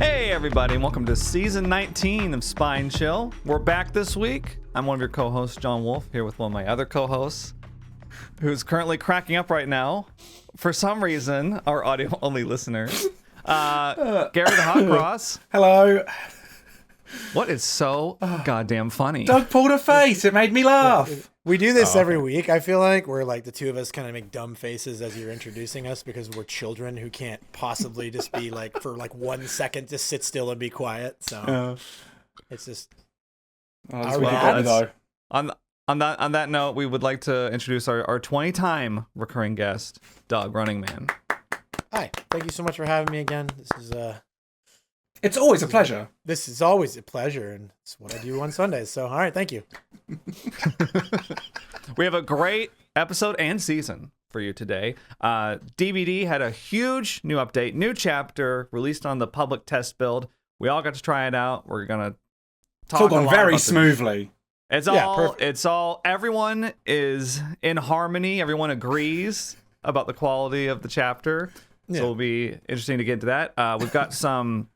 Hey everybody, and welcome to season 19 of Spine Chill. We're back this week. I'm one of your co-hosts, John Wolf, here with one of my other co-hosts, who's currently cracking up right now. For some reason, our audio-only listeners. Gary the Hot Cross. Hello. What is so goddamn funny? Doug pulled a face. It made me laugh. We do this every week, I feel like, where like the two of us kind of make dumb faces as you're introducing us because we're children who can't possibly just be like, for like 1 second, just sit still and be quiet. So it's just... On that note, we would like to introduce our 20-time recurring guest, Doug Running Man. Hi, thank you so much for having me again. This is It's always a pleasure. This is always a pleasure, and it's what I do on Sundays. So, all right, thank you. We have a great episode and season for you today. DVD had a huge new update, new chapter released on the public test build. We all got to try it out. We're gonna talk. It's all gone very smoothly. Everyone is in harmony. Everyone agrees about the quality of the chapter. So it'll be interesting to get into that. We've got some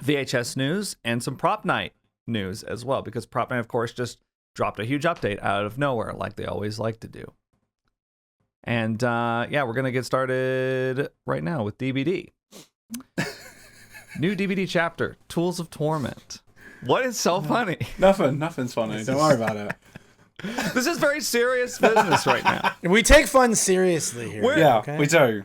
VHS news and some Prop Night news as well, because Prop Night, of course, just dropped a huge update out of nowhere, like they always like to do. And we're gonna get started right now with DVD. New DVD chapter, Tools of Torment. What is so funny? Nothing's funny. Don't worry about it. This is very serious business right now. We take fun seriously here. We do.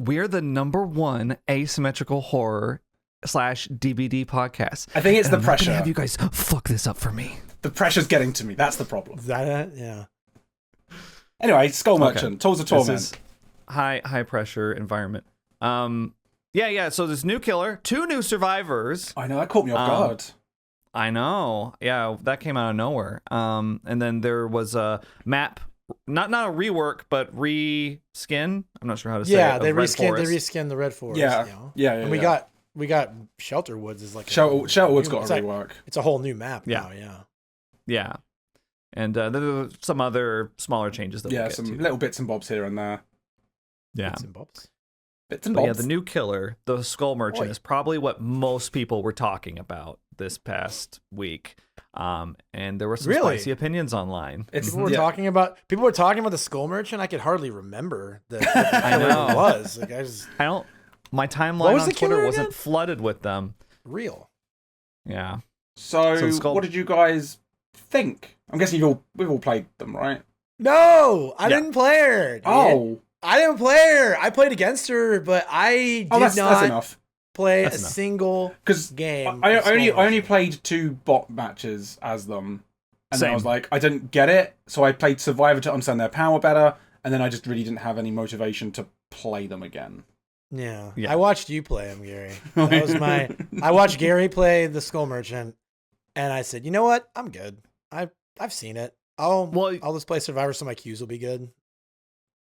We're the number one asymmetrical horror / DVD podcast. I think it's the pressure. I'm not gonna have you guys fuck this up for me. The pressure's getting to me. That's the problem. Is that it? Yeah. Anyway, Skull Merchant, Tools of Torment. This is high pressure environment. So this new killer, 2 new survivors. I know, that caught me off guard. I know. Yeah, that came out of nowhere. And then there was a map, not a rework, but reskin. I'm not sure how to say it. Yeah, they reskinned the Red Forest. Yeah. And we got Shelter Woods is like Shelterwood's got a rework. It's a whole new map now, Yeah. And there were some other smaller changes that we'll get some to. little bits and bobs here and there. Yeah. Bits and bobs. Yeah, the new killer, the Skull Merchant, is probably what most people were talking about this past week. And there were some spicy opinions online. People were talking about the Skull Merchant. I could hardly remember what it was. Like my timeline on Twitter wasn't flooded with them. Real. Yeah. So what did you guys think? I'm guessing we've all played them, right? No, I didn't play her. Dude. Oh. I didn't play her. I played against her, but I did not play a single game. I only played 2 bot matches as them. And then I was like, I didn't get it. So I played Survivor to understand their power better. And then I just really didn't have any motivation to play them again. Yeah. I watched you play them, Gary. That was I watched Gary play the Skull Merchant. And I said, you know what? I'm good. I've seen it. I'll just play Survivor so my queues will be good.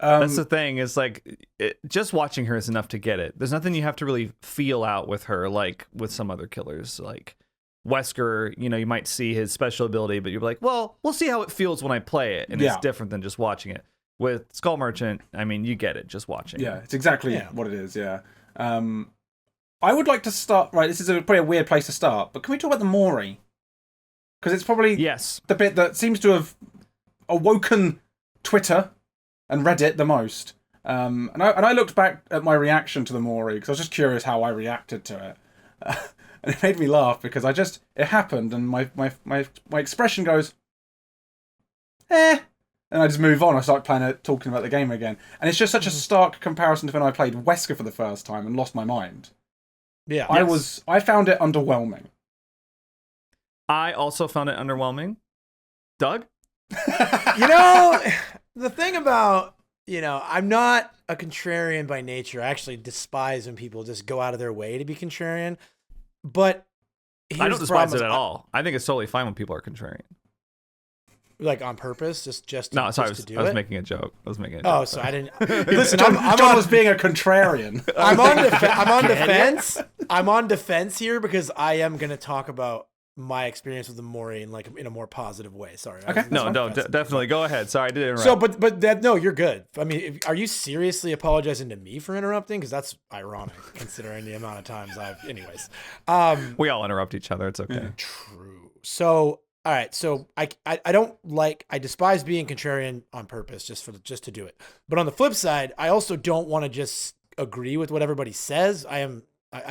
That's the thing. Is just watching her is enough to get it. There's nothing you have to really feel out with her, like with some other killers. Like Wesker, you might see his special ability, but you're like, well, we'll see how it feels when I play it, and it's different than just watching it. With Skull Merchant, I mean, you get it just watching. Yeah, it's exactly what it is. Yeah. I would like to start. Right, this is probably a weird place to start, but can we talk about the Mori? Because it's probably the bit that seems to have awoken Twitter and Reddit the most. And I looked back at my reaction to the Mori because I was just curious how I reacted to it. And it made me laugh because it happened and my expression goes, and I just move on. I start talking about the game again. And it's just such a stark comparison to when I played Wesker for the first time and lost my mind. Yeah. I found it underwhelming. I also found it underwhelming. Doug? The thing about, I'm not a contrarian by nature. I actually despise when people just go out of their way to be contrarian. But I don't despise it at all. I think it's totally fine when people are contrarian. Like on purpose, just no. Sorry, I was making a joke. So I didn't listen. John was being a contrarian. I'm on defense. I'm on defense here because I am going to talk about my experience with the Mori in a more positive way. Sorry. Okay. Definitely. Go ahead. Sorry, I did interrupt. So, but no, you're good. I mean, are you seriously apologizing to me for interrupting? Because that's ironic, considering the amount of times anyways. We all interrupt each other. It's okay. Yeah. True. So, all right. So I despise being contrarian on purpose just to do it. But on the flip side, I also don't want to just agree with what everybody says. I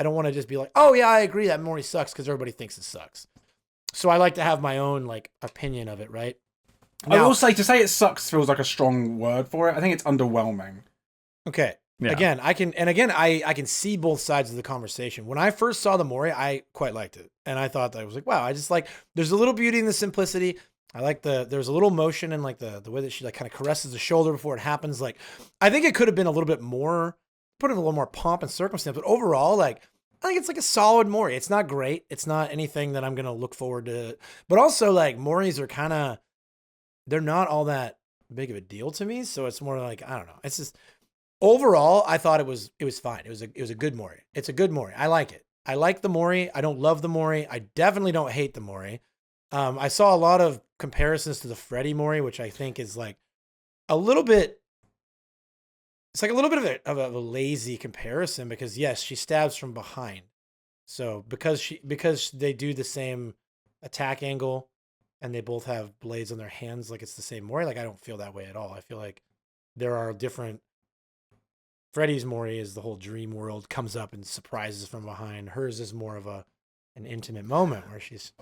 don't want to just be like, oh yeah, I agree that Mori sucks because everybody thinks it sucks. So I like to have my own opinion of it, right? Now, I will say, to say it sucks feels like a strong word for it. I think it's underwhelming. Okay. Yeah. Again, I can see both sides of the conversation. When I first saw the Mori, I quite liked it. And I thought that I was like, wow, I just there's a little beauty in the simplicity. I like there's a little motion in the way that she kind of caresses the shoulder before it happens. I think it could have been a little bit more, put in a little more pomp and circumstance, but overall, I think it's a solid Mori. It's not great. It's not anything that I'm going to look forward to. But also Moris are they're not all that big of a deal to me. So it's more I don't know. It's just overall, I thought it was fine. It was a good Mori. It's a good Mori. I like it. I like the Mori. I don't love the Mori. I definitely don't hate the Mori. I saw a lot of comparisons to the Freddy Mori, which I think is a little bit. It's a little bit of a lazy comparison because yes, she stabs from behind. So because they do the same attack angle and they both have blades on their hands, it's the same Mori. I don't feel that way at all. I feel like there are different. Freddy's Mori is the whole dream world comes up and surprises from behind. Hers is more of an intimate moment where she's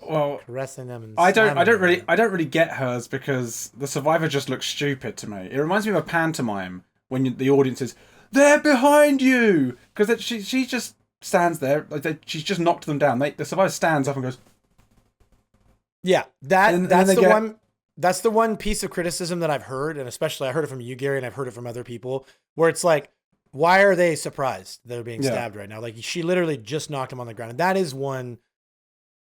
caressing them. And I don't really get hers because the survivor just looks stupid to me. It reminds me of a pantomime. When the audience is, they're behind you! Because she just stands there, she's just knocked them down. The survivor stands up and goes... Yeah, that's the one piece of criticism that I've heard, and especially I heard it from you, Gary, and I've heard it from other people, where it's why are they surprised they're being stabbed right now? She literally just knocked him on the ground. And that is one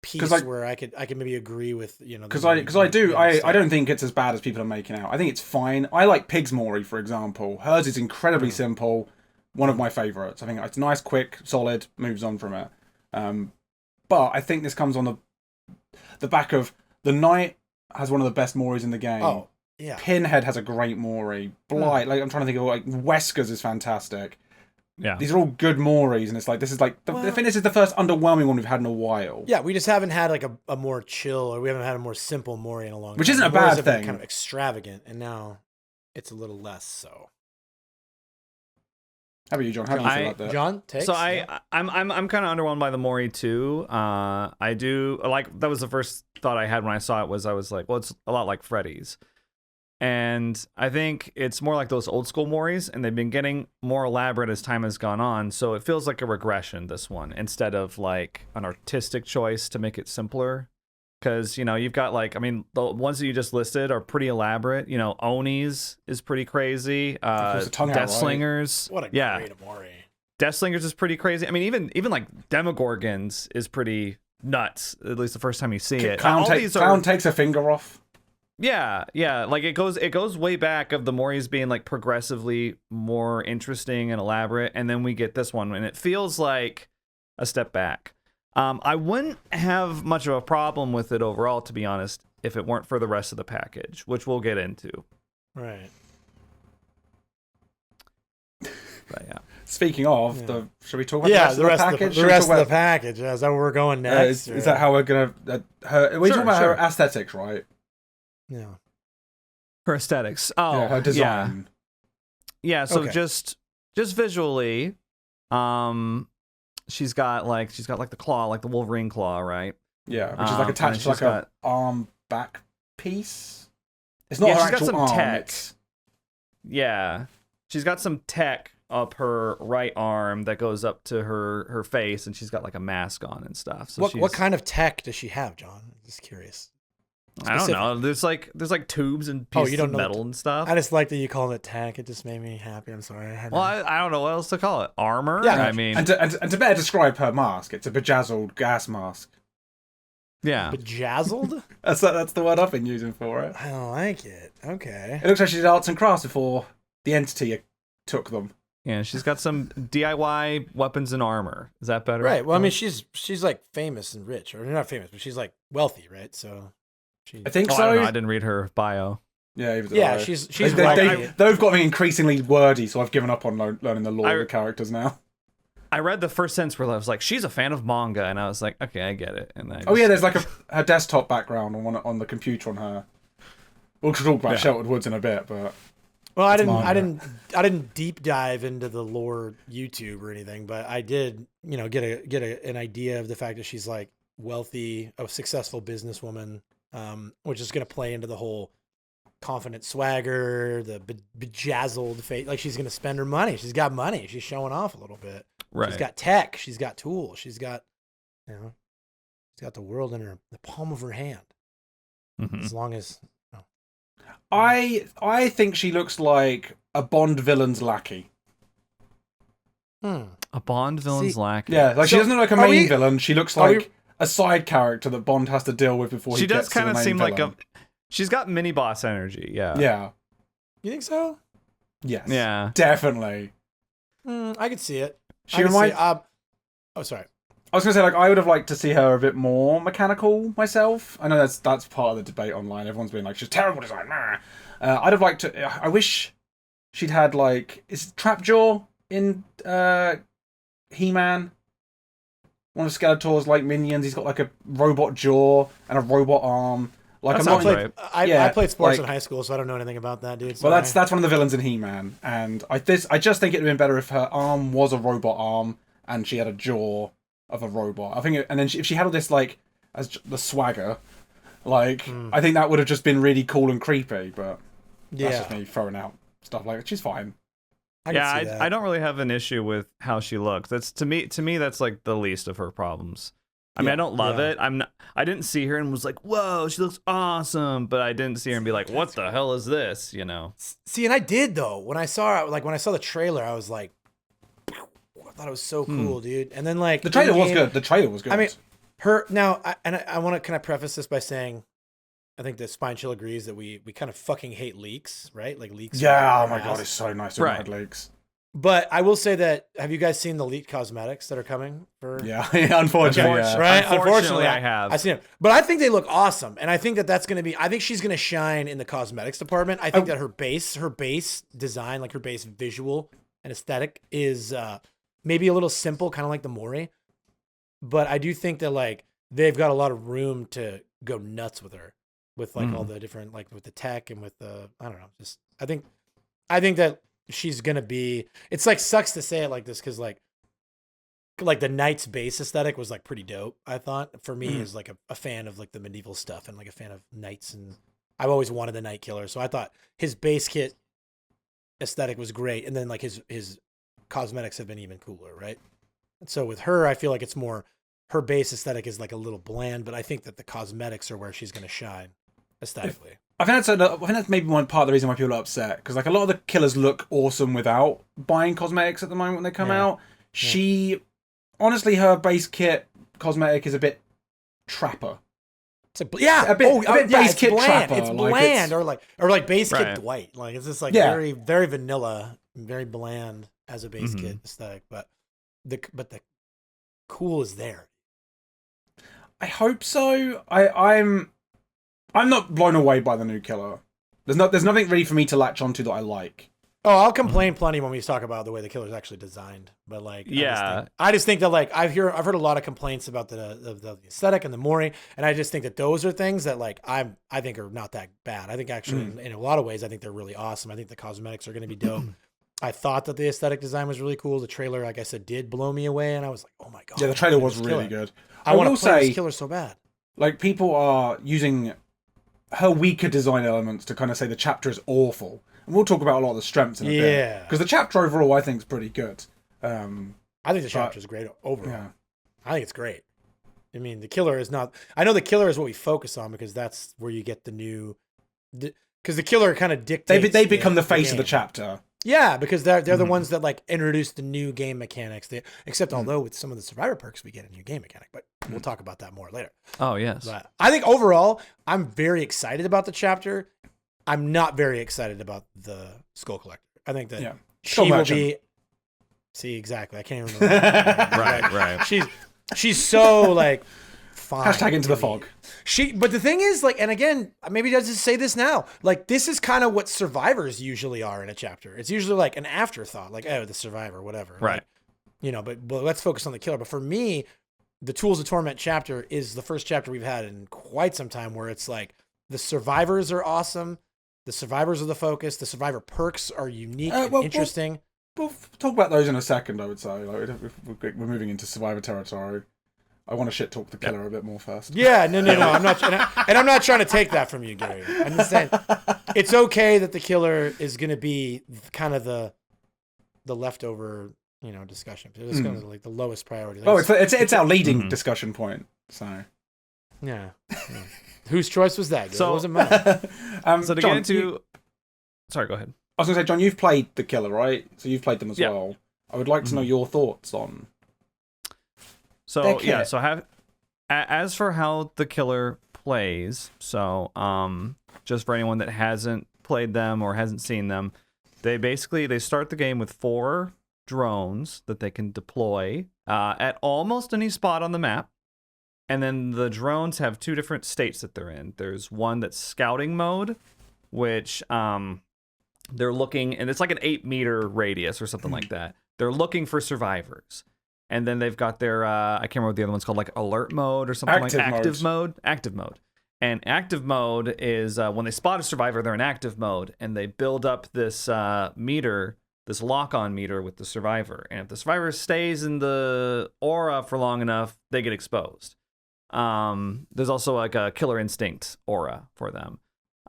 piece where I could maybe agree with, because I don't think it's as bad as people are making out. I think it's fine. I like Pig's Mori, for example. Hers is incredibly simple, one of my favorites. I think it's nice, quick, solid, moves on from it. But I think this comes on the back of the Knight has one of the best Moris in the game. Oh yeah, Pinhead has a great Mori. Blight, I'm trying to think of Wesker's is fantastic. Yeah, these are all good Moris, and it's this is I think this is the first underwhelming one we've had in a while. Yeah, we just haven't had a more chill, or we haven't had a more simple Mori in a long time. Which isn't a bad thing. Kind of extravagant, and now it's a little less so. How about you, John? How do you feel about that? John, takes? So I'm kind of underwhelmed by the Mori too. I do that was the first thought I had when I saw it. I was like, well, it's a lot like Freddy's. And I think it's more like those old school Moris, and they've been getting more elaborate as time has gone on. So it feels like a regression, this one, instead of an artistic choice to make it simpler. Because, you've got the ones that you just listed are pretty elaborate. Oni's is pretty crazy. Death Slingers. What a great Mori. Death Slingers is pretty crazy. I mean, even Demogorgons is pretty nuts, at least the first time you see it. Clown takes a finger off. Yeah. It goes way back of the Moris being progressively more interesting and elaborate, and then we get this one, and it feels like a step back. I wouldn't have much of a problem with it overall, to be honest, if it weren't for the rest of the package, which we'll get into. Right. But yeah. Speaking of, should we talk about the rest of the package? The rest of the package. Is that where we're going next? Is that how we're going to... we're talking about her aesthetics, right? Yeah. Her aesthetics. Oh, her design. Yeah, so just visually, she's got the claw, the Wolverine claw, right? Yeah, which is attached to an arm back piece. It's not her actual arm. Tech. Yeah. She's got some tech up her right arm that goes up to her face, and she's got a mask on and stuff. So what kind of tech does she have, John? I'm just curious. Specific. I don't know. There's tubes and pieces of metal and stuff. I just like that you call it tech. It just made me happy. I'm sorry. I don't know what else to call it. Armor? Yeah, I mean... And to better describe her mask, it's a bejazzled gas mask. Yeah. Bejazzled? That's the word I've been using for it. I don't like it. Okay. It looks like she did arts and crafts before the entity took them. Yeah, she's got some DIY weapons and armor. Is that better? Right. Well, I mean, she's like famous and rich, or not famous, but she's like wealthy, right? So, I think so. I don't know. I didn't read her bio. Yeah, she's they've got me increasingly wordy, so I've given up on learning the lore of the characters now. I read the first sentence where I was like, "She's a fan of manga," and I was like, "Okay, I get it." And there's like her desktop background on the computer on her. We'll talk about Sheltered Woods in a bit, but I didn't deep dive into the lore YouTube or anything, but I did, get an idea of the fact that she's like wealthy, a successful businesswoman, which is going to play into the whole confident swagger, the bejazzled face. Like she's going to spend her money. She's got money. She's showing off a little bit. Right. She's got tech. She's got tools. She's got, she's got the world in the palm of her hand. Mm-hmm. As long as. I think she looks like a Bond villain's lackey. A Bond villain's lackey. Yeah, like she doesn't look like a main villain. She looks like a side character that Bond has to deal with before he gets to the main villain. She does kind of seem like she's got mini boss energy. Yeah. Yeah. You think so? Yes. Yeah. Definitely. I could see it. She reminds. Sorry. I was gonna say, like, I would have liked to see her a bit more mechanical myself. I know that's part of the debate online. Everyone's been like, she's terrible design. I'd have liked to. I wish she'd had like, is Trapjaw in He-Man? One of Skeletor's like minions. He's got like a robot jaw and a robot arm. Like I played sports in high school, so I don't know anything about that, dude. Sorry. Well, that's one of the villains in He-Man, and I just think it'd have been better if her arm was a robot arm and she had a jaw of a robot. I think, and then if she had all this like as the swagger, like I think that would have just been really cool and creepy. But that's just me throwing out stuff like that. She's fine. I don't really have an issue with how she looks. That's to me that's like the least of her problems. I mean, I don't love it. I didn't see her and was like, "Whoa, she looks awesome," but I didn't see her and be like, "What the hell is this?" See, and I did though. When I saw the trailer, I was like, I thought it was so cool, dude. And then like the trailer was good. The trailer was good. I mean, I want to kind of preface this by saying, I think that Spine Chill agrees that we kind of fucking hate leaks, right? Like leaks. Yeah. Oh my god, it's so nice to have leaks. But I will say that, have you guys seen the leaked cosmetics that are coming for? Yeah, unfortunately, right? Unfortunately, I have. I've seen them, but I think they look awesome, and I think that that's going to be. I think she's going to shine in the cosmetics department. I think that her base design, like her base visual and aesthetic, is maybe a little simple, kind of like the Mori. But I do think that like they've got a lot of room to go nuts with her, with like all the different, like with the tech and with the, I don't know, just I think that she's gonna be. It's like, sucks to say it like this because like the Knight's base aesthetic was like pretty dope. I thought for me as like a fan of like the medieval stuff and like a fan of knights, and I've always wanted the Night Killer, so I thought his base kit aesthetic was great, and then like his cosmetics have been even cooler, right? And so with her, I feel like it's more her base aesthetic is like a little bland, but I think that the cosmetics are where she's gonna shine aesthetically. I think that's maybe one part of the reason why people are upset, because like a lot of the killers look awesome without buying cosmetics at the moment when they come out. She, honestly, her base kit cosmetic is a bit trapper. It's like, a bit base kit bland. Trapper. It's bland, or like base kit Dwight. Like it's just like very very vanilla, very bland as a base kit aesthetic. But the cool is there. I hope so. I'm not blown away by the new killer. There's nothing really for me to latch onto that I like. Oh, I'll complain plenty when we talk about the way the killer's actually designed. But like, I just think that like I've heard a lot of complaints about the aesthetic and the Mori, and I just think that those are things that like I think are not that bad. I think actually in a lot of ways I think they're really awesome. I think the cosmetics are going to be dope. I thought that the aesthetic design was really cool. The trailer, like I said, did blow me away, and I was like, oh my god. Yeah, the trailer was really good. I want to play this killer so bad. Like people are using her weaker design elements to kind of say the chapter is awful. And we'll talk about a lot of the strengths in a bit. Because the chapter overall, I think, is pretty good. I think the chapter is great overall. Yeah. I think it's great. I mean, the killer is not... I know the killer is what we focus on because that's where you get the new... Because the killer kind of dictates... They become the face of the chapter. Yeah, because they're the ones that like introduce the new game mechanics. Except although with some of the survivor perks we get a new game mechanic, but we'll talk about that more later. Oh yes. But I think overall I'm very excited about the chapter. I'm not very excited about the Skull Collector. I think that she will be See, exactly. I can't even remember. Right. She's so like fine. Hashtag into the fog. But the thing is, like, and again, maybe I'll just say this now. Like, this is kind of what survivors usually are in a chapter. It's usually like an afterthought, like, oh, the survivor, whatever. Right. Like, but let's focus on the killer. But for me, the Tools of Torment chapter is the first chapter we've had in quite some time where it's like the survivors are awesome. The survivors are the focus. The survivor perks are unique and interesting. We'll talk about those in a second, I would say. Like, if we're moving into survivor territory. I want to shit talk the killer a bit more first. Yeah, no. I'm not, and I'm not trying to take that from you, Gary. I'm just saying it's okay that the killer is going to be kind of the leftover, discussion. It's kind of like the lowest priority. Like, it's our leading discussion point. So yeah. Whose choice was that? So, it wasn't mine. So to John, get into, sorry, go ahead. I was going to say, John, you've played the killer, right? So you've played them as well. I would like to know your thoughts on. So as for how the killer plays, so just for anyone that hasn't played them or hasn't seen them, they start the game with 4 drones that they can deploy at almost any spot on the map, and then the drones have 2 different states that they're in. There's one that's scouting mode, which they're looking, and it's like an 8-meter radius or something like that. They're looking for survivors. And then they've got their, I can't remember what the other one's called, like alert mode or something active mode. Active mode. And active mode is when they spot a survivor, they're in active mode, and they build up this meter, this lock-on meter with the survivor. And if the survivor stays in the aura for long enough, they get exposed. There's also like a killer instinct aura for them.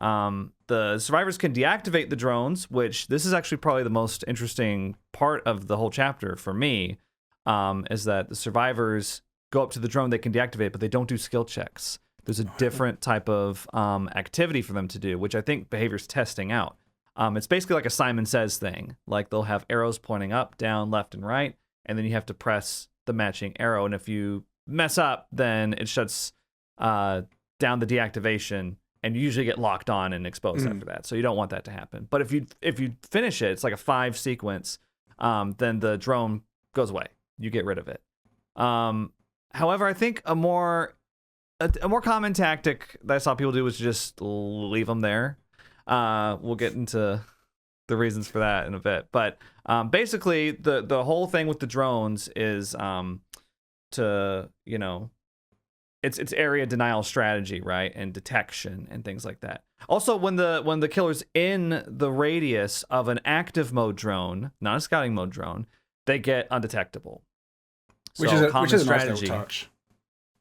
The survivors can deactivate the drones, which this is actually probably the most interesting part of the whole chapter for me. Is that the survivors go up to the drone, they can deactivate, but they don't do skill checks. There's a different type of activity for them to do, which I think behavior's testing out. It's basically like a Simon Says thing. Like they'll have arrows pointing up, down, left, and right, and then you have to press the matching arrow. And if you mess up, then it shuts down the deactivation, and you usually get locked on and exposed after that. So you don't want that to happen. But if you finish it, it's like a 5 sequence, then the drone goes away. You get rid of it. However, I think a more common tactic that I saw people do was just leave them there. We'll get into the reasons for that in a bit. But basically, the whole thing with the drones is it's area denial strategy, right, and detection and things like that. Also, when the killer's in the radius of an active mode drone, not a scouting mode drone, they get undetectable. Which is a nice little touch.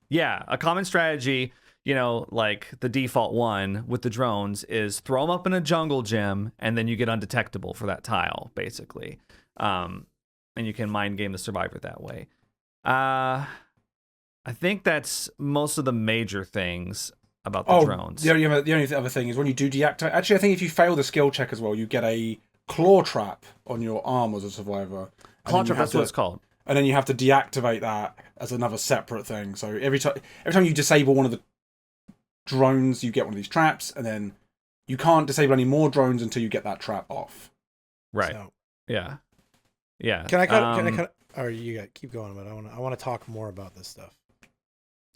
Yeah, a common strategy, like the default one with the drones is throw them up in a jungle gym, and then you get undetectable for that tile, basically. And you can mind game the survivor that way. I think that's most of the major things about the drones. The only other thing is when you do deactivate. Actually, I think if you fail the skill check as well, you get a claw trap on your arm as a survivor. Claw trap, that's what it's called. And then you have to deactivate that as another separate thing. So every time you disable one of the drones, you get one of these traps, and then you can't disable any more drones until you get that trap off. Right. So, yeah. Can I cut? Or you got keep going, but I want to talk more about this stuff.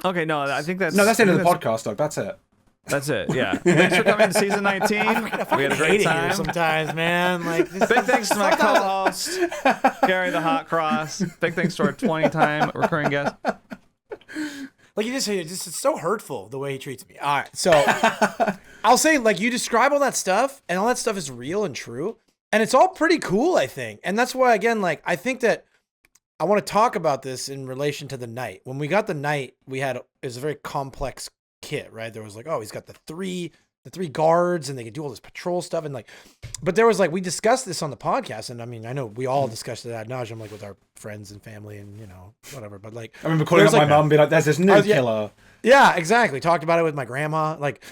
Okay, no, I think that's the end of the podcast, Doug. That's it. That's it. Yeah. Thanks for coming to season 19. We had a great time. Sometimes, man. Like big thanks to my co-host Gary the Hot Cross. Big thanks to our 20-time recurring guest. Like it's so hurtful the way he treats me. All right, so I'll say, like, you describe all that stuff, and all that stuff is real and true, and it's all pretty cool, I think. And that's why, again, like, I think that I want to talk about this in relation to the knight. When we got the knight, it was a very complex kit, right? There was like, he's got the three guards, and they could do all this patrol stuff, and like, but there was like, we discussed this on the podcast, and I mean, I know we all discussed it ad nauseum, like with our friends and family, and whatever. But like, I remember calling up my mom and be like, "There's this new killer." Yeah, exactly. Talked about it with my grandma. Like,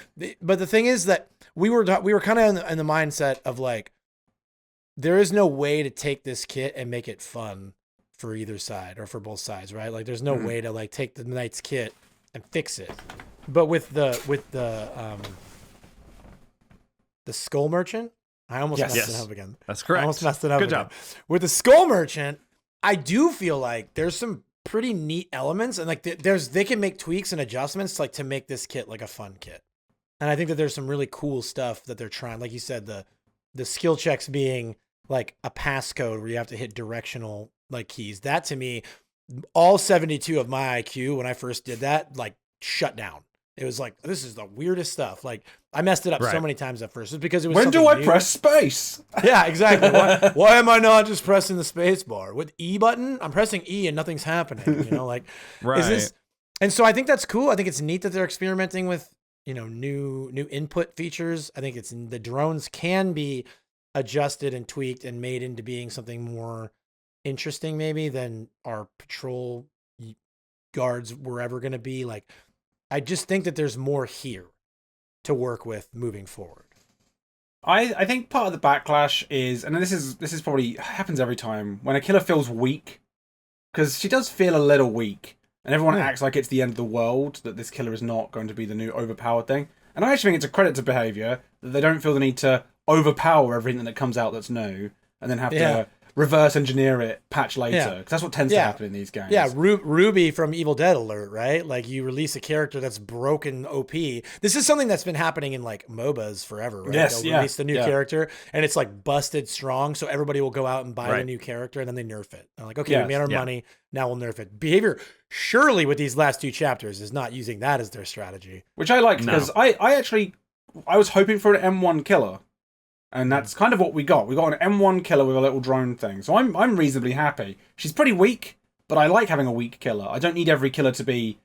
but the thing is that we were kind of in the mindset of like, there is no way to take this kit and make it fun for either side or for both sides, right? Like, there's no way to like take the knight's kit and fix it. But with the skull merchant, I almost messed it up again. That's correct. I almost messed it up. Good job. With the skull merchant, I do feel like there's some pretty neat elements, and like they can make tweaks and adjustments like to make this kit like a fun kit. And I think that there's some really cool stuff that they're trying. Like you said, the skill checks being like a passcode where you have to hit directional like keys. That to me, all 72 of my IQ when I first did that, like shut down. It was like, this is the weirdest stuff. Like I messed it up so many times at first. It's because it was when do I new. press space? Yeah, exactly. Why am I not just pressing the space bar with E button? I'm pressing E and nothing's happening. You know, like is this? And so I think that's cool. I think it's neat that they're experimenting with, you know, new input features. I think it's the drones can be adjusted and tweaked and made into being something more interesting maybe than our patrol guards were ever going to be. Like I just think that there's more here to work with moving forward. I think part of the backlash is, and this is probably happens every time when a killer feels weak, because she does feel a little weak, and everyone acts like it's the end of the world, that this killer is not going to be the new overpowered thing. And I actually think it's a credit to behavior that they don't feel the need to overpower everything that comes out that's new, and then have to reverse engineer it, patch later. Because that's what tends to happen in these games. Yeah, Ruby from Evil Dead alert, right? Like you release a character that's broken OP. This is something that's been happening in like MOBAs forever, right? Yes, They'll release the new character and it's like busted strong, so everybody will go out and buy the new character and then they nerf it. They're like, okay, we made our money, now we'll nerf it. Behavior, surely with these last two chapters, is not using that as their strategy. Which I like, because I was hoping for an M1 killer. And that's kind of what we got. We got an M1 killer with a little drone thing. So I'm reasonably happy. She's pretty weak, but I like having a weak killer. I don't need every killer to be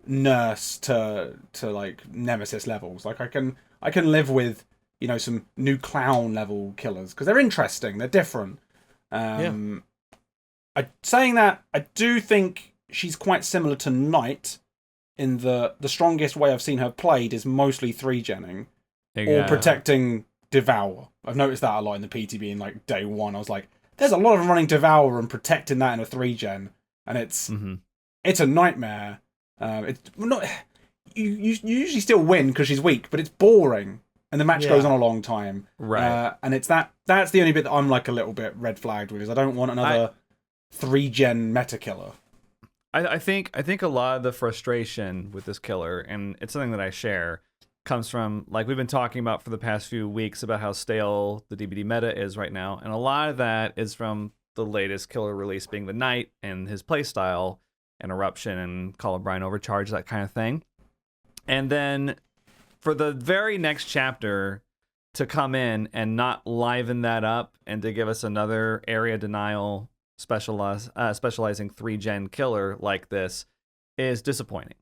nurse to like nemesis levels. Like I can live with, you know, some new clown level killers because they're interesting. They're different. Saying that, I do think she's quite similar to Knight in the strongest way I've seen her played is mostly 3-genning or protecting Devour. I've noticed that a lot in the PTB in like day one. I was like, there's a lot of them running Devour and protecting that in a 3-gen, and it's a nightmare. It's not. You usually still win because she's weak, but it's boring, and the match goes on a long time. Right. And it's that's the only bit that I'm like a little bit red flagged with, is I don't want another 3-gen meta killer. I think a lot of the frustration with this killer, and it's something that I share, comes from, like we've been talking about for the past few weeks about how stale the DBD meta is right now, and a lot of that is from the latest killer release being the Knight and his playstyle and Eruption and Call of Brine Overcharge, that kind of thing. And then for the very next chapter to come in and not liven that up and to give us another area denial specializing 3-gen killer like this is disappointing.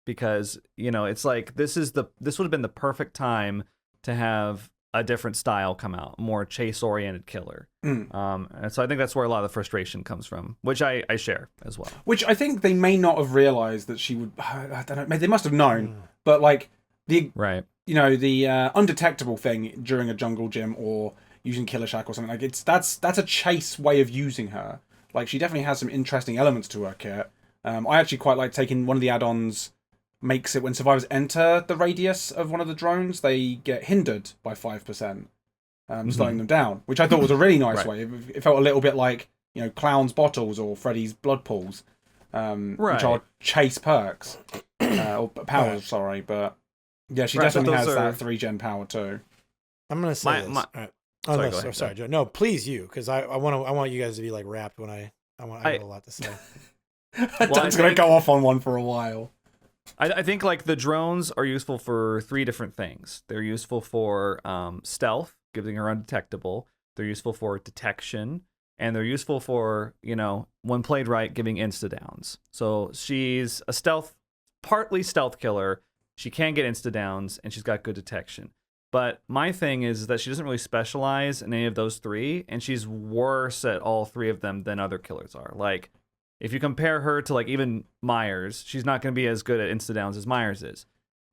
Because, you know, it's like this would have been the perfect time to have a different style come out, a more chase-oriented killer. And so I think that's where a lot of the frustration comes from, which I share as well. Which I think they may not have realized that she would. I don't know. They must have known, but like the undetectable thing during a jungle gym or using Killer Shack or something, like that's a chase way of using her. Like she definitely has some interesting elements to her kit. I actually quite like taking one of the add-ons. Makes it when survivors enter the radius of one of the drones, they get hindered by 5%, slowing them down, which I thought was a really nice way. It felt a little bit like, you know, Clown's bottles or Freddy's blood pools, which are chase perks or powers. Sorry, but yeah, she definitely has that 3-gen power too. I'm gonna say this. Sorry, Joe. No, please you, because I want you guys to be like wrapped when I have a lot to say. Dan's gonna go off on one for a while. I think like the drones are useful for 3 different things. They're useful for stealth, giving her undetectable. They're useful for detection, and they're useful for, you know, when played right, giving insta-downs. So she's a partly stealth killer. She can get insta-downs, and she's got good detection. But my thing is that she doesn't really specialize in any of those 3, and she's worse at all 3 of them than other killers are. Like, if you compare her to like even Myers, she's not going to be as good at insta-downs as Myers is.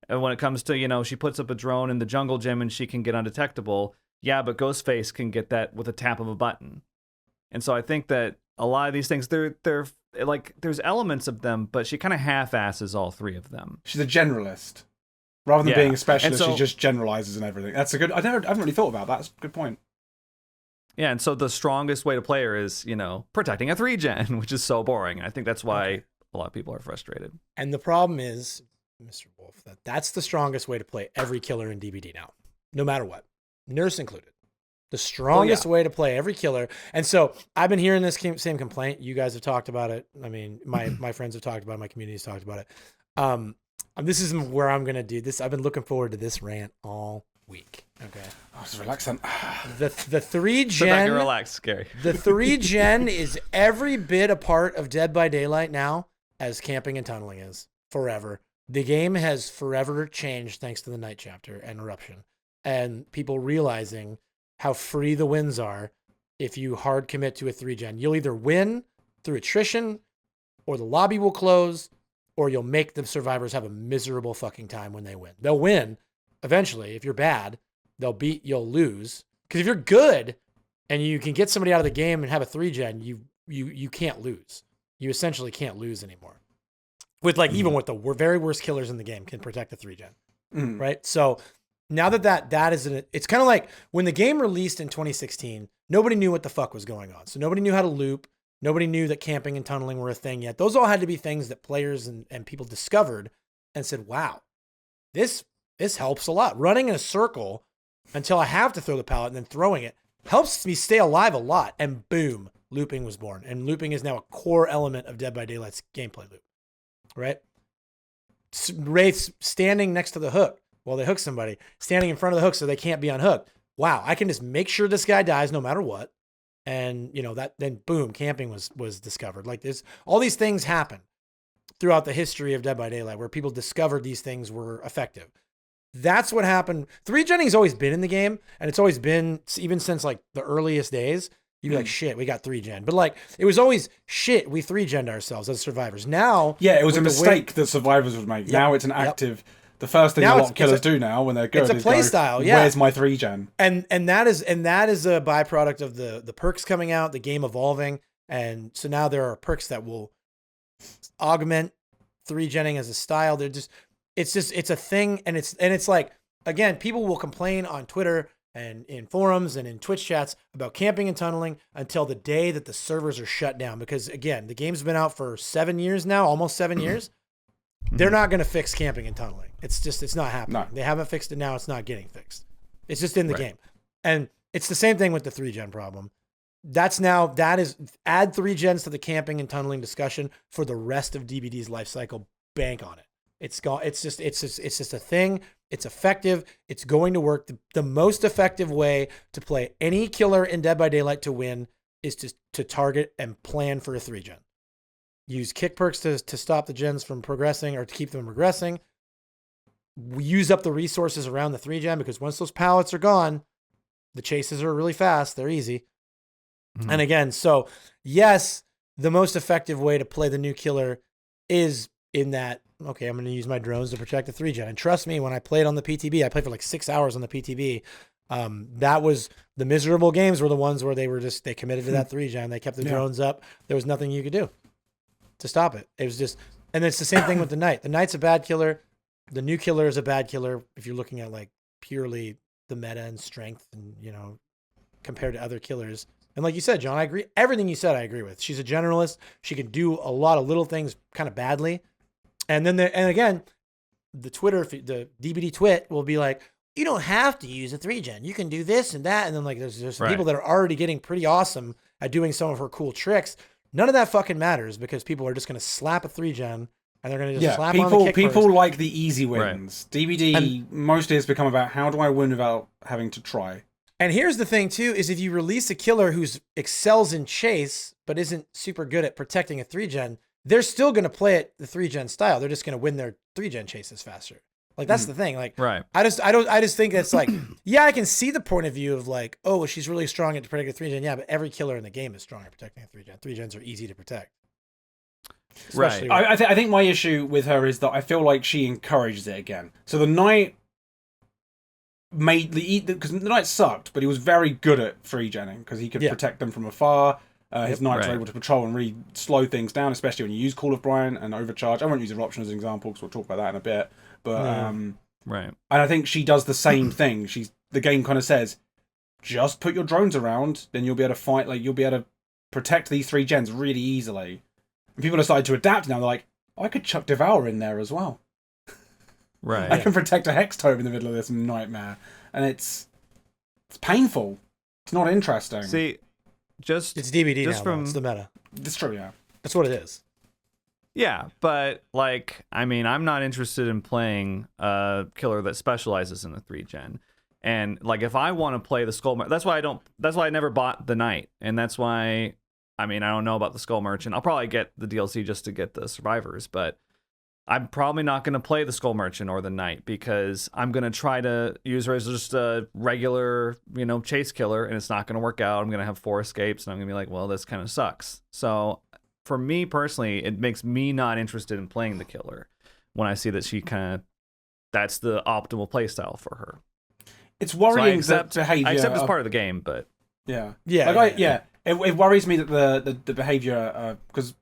And when it comes to, you know, she puts up a drone in the jungle gym and she can get undetectable. Yeah, but Ghostface can get that with a tap of a button. And so I think that a lot of these things, they're like, there's elements of them, but she kind of half-asses all 3 of them. She's a generalist. Rather than being a specialist, she just generalizes and everything. That's a good... I haven't really thought about that. That's a good point. Yeah, and so the strongest way to play her is, protecting a 3-gen, which is so boring. I think that's why a lot of people are frustrated. And the problem is, Mr. Wolf, that's the strongest way to play every killer in DBD now, no matter what, nurse included. The strongest way to play every killer. And so I've been hearing this same complaint. You guys have talked about it. I mean, my friends have talked about it. My community's talked about it. This is where I'm going to do this. I've been looking forward to this rant all week. Okay. Oh, just relax then. The 3-gen. Sit back and relax, Gary. The 3-gen is every bit a part of Dead by Daylight now as camping and tunneling is forever. The game has forever changed thanks to the night chapter and eruption, and people realizing how free the wins are if you hard commit to a 3-gen. You'll either win through attrition, or the lobby will close, or you'll make the survivors have a miserable fucking time when they win. They'll win eventually. If you're bad, they'll beat, you'll lose. Because if you're good and you can get somebody out of the game and have a 3-gen, you can't lose. You essentially can't lose anymore. With even with the very worst killers in the game can protect the 3-gen, right? So now that is it's kind of like when the game released in 2016, nobody knew what the fuck was going on. So nobody knew how to loop. Nobody knew that camping and tunneling were a thing yet. Those all had to be things that players and people discovered and said, wow, this helps a lot. Running in a circle until I have to throw the pallet and then throwing it helps me stay alive a lot. And boom, looping was born. And looping is now a core element of Dead by Daylight's gameplay loop, right? Wraiths standing next to the hook while they hook somebody, standing in front of the hook so they can't be unhooked. Wow, I can just make sure this guy dies no matter what. And then boom, camping was discovered. Like all these things happen throughout the history of Dead by Daylight where people discovered these things were effective. That's what happened. 3-gening's always been in the game, and it's always been, even since like the earliest days, you'd be like, shit, we got 3-gen. But it was always, shit, we 3-gened ourselves as survivors. Now... Yeah, it was a mistake that survivors would make. Yep. Now it's an active... Yep. The first thing a lot of killers do now when they're good is play style. Yeah. Where's my 3-gen? And that is a byproduct of the perks coming out, the game evolving, and so now there are perks that will augment 3-genning as a style. It's a thing, and it's like, again, people will complain on Twitter and in forums and in Twitch chats about camping and tunneling until the day that the servers are shut down, because again, the game's been out for 7 years now, almost 7 years. They're not going to fix camping and tunneling. It's not happening. No. They haven't fixed it now. It's not getting fixed. It's just in the game. And it's the same thing with the 3-gen problem. That is add 3-gens to the camping and tunneling discussion for the rest of DBD's life cycle. Bank on it. It's just a thing. It's effective. It's going to work. The most effective way to play any killer in Dead by Daylight to win is to target and plan for a 3-gen. Use kick perks to stop the gens from progressing or to keep them regressing. We use up the resources around the 3-gen, because once those pallets are gone, the chases are really fast. They're easy. Mm-hmm. And again, so yes, the most effective way to play the new killer is in that, okay, I'm going to use my drones to protect the 3-gen. And trust me, when I played on the PTB, I played for like 6 hours on the PTB. That was the miserable games were the ones where they committed to that 3-gen. They kept the drones up. There was nothing you could do to stop it. It was just, and it's the same thing with the Knight. The Knight's a bad killer. The new killer is a bad killer if you're looking at like purely the meta and strength and, compared to other killers. And like you said, John, I agree. Everything you said, I agree with. She's a generalist. She can do a lot of little things kind of badly. And then again, the DBD twit will be like, you don't have to use a 3-gen. You can do this and that. And then like there's people that are already getting pretty awesome at doing some of her cool tricks. None of that fucking matters, because people are just going to slap a 3-gen and they're going to just slap on the kick people perks. like the easy wins. Right. DBD mostly has become about how do I win without having to try. And here's the thing too, is if you release a killer who's excels in chase, but isn't super good at protecting a 3-gen, they're still going to play it the 3-gen style. They're just going to win their 3-gen chases faster. Like that's the thing. Like, right. I just think that's like, yeah, I can see the point of view of like, oh, well, she's really strong at protecting a 3-gen. Yeah, but every killer in the game is strong at protecting a 3-gen. 3-gens are easy to protect. Right. I think my issue with her is that I feel like she encourages it again. So the Knight because the Knight sucked, but he was very good at 3-genning because he could protect them from afar. His Knights are able to patrol and really slow things down, especially when you use Call of Brian and Overcharge. I won't use Eruption as an example because we'll talk about that in a bit. But right. And I think she does the same thing. The game kind of says, just put your drones around, then you'll be able to fight, like, you'll be able to protect these 3 gens really easily. And people have started to adapt now. They're like, I could chuck Devour in there as well. Right. I can protect a Hex Tome in the middle of this nightmare. And it's painful. It's not interesting. See, it's DBD just now. It's the meta. It's true, yeah. That's what it is. Yeah, but like, I mean, I'm not interested in playing a killer that specializes in the 3-gen. And like, if I want to play the Skull, that's why I never bought the Knight, and that's why, I mean, I don't know about the Skull Merchant. I'll probably get the DLC just to get the survivors, but I'm probably not going to play the Skull Merchant or the Knight because I'm going to try to use her as just a regular, chase killer, and it's not going to work out. I'm going to have 4 escapes, and I'm going to be like, well, this kind of sucks. So for me personally, it makes me not interested in playing the killer when I see that that's the optimal playstyle for her. It's worrying that behavior. I accept it's part of the game, but yeah. Yeah. It worries me that the behavior, because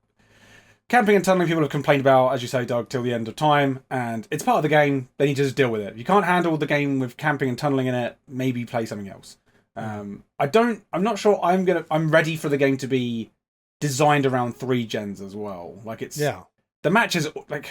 camping and tunneling people have complained about, as you say, Doug, till the end of time, and it's part of the game. They need to just deal with it. If you can't handle the game with camping and tunneling in it, maybe play something else. I'm not sure I'm ready for the game to be designed around 3 gens as well. Like, it's the matches, like,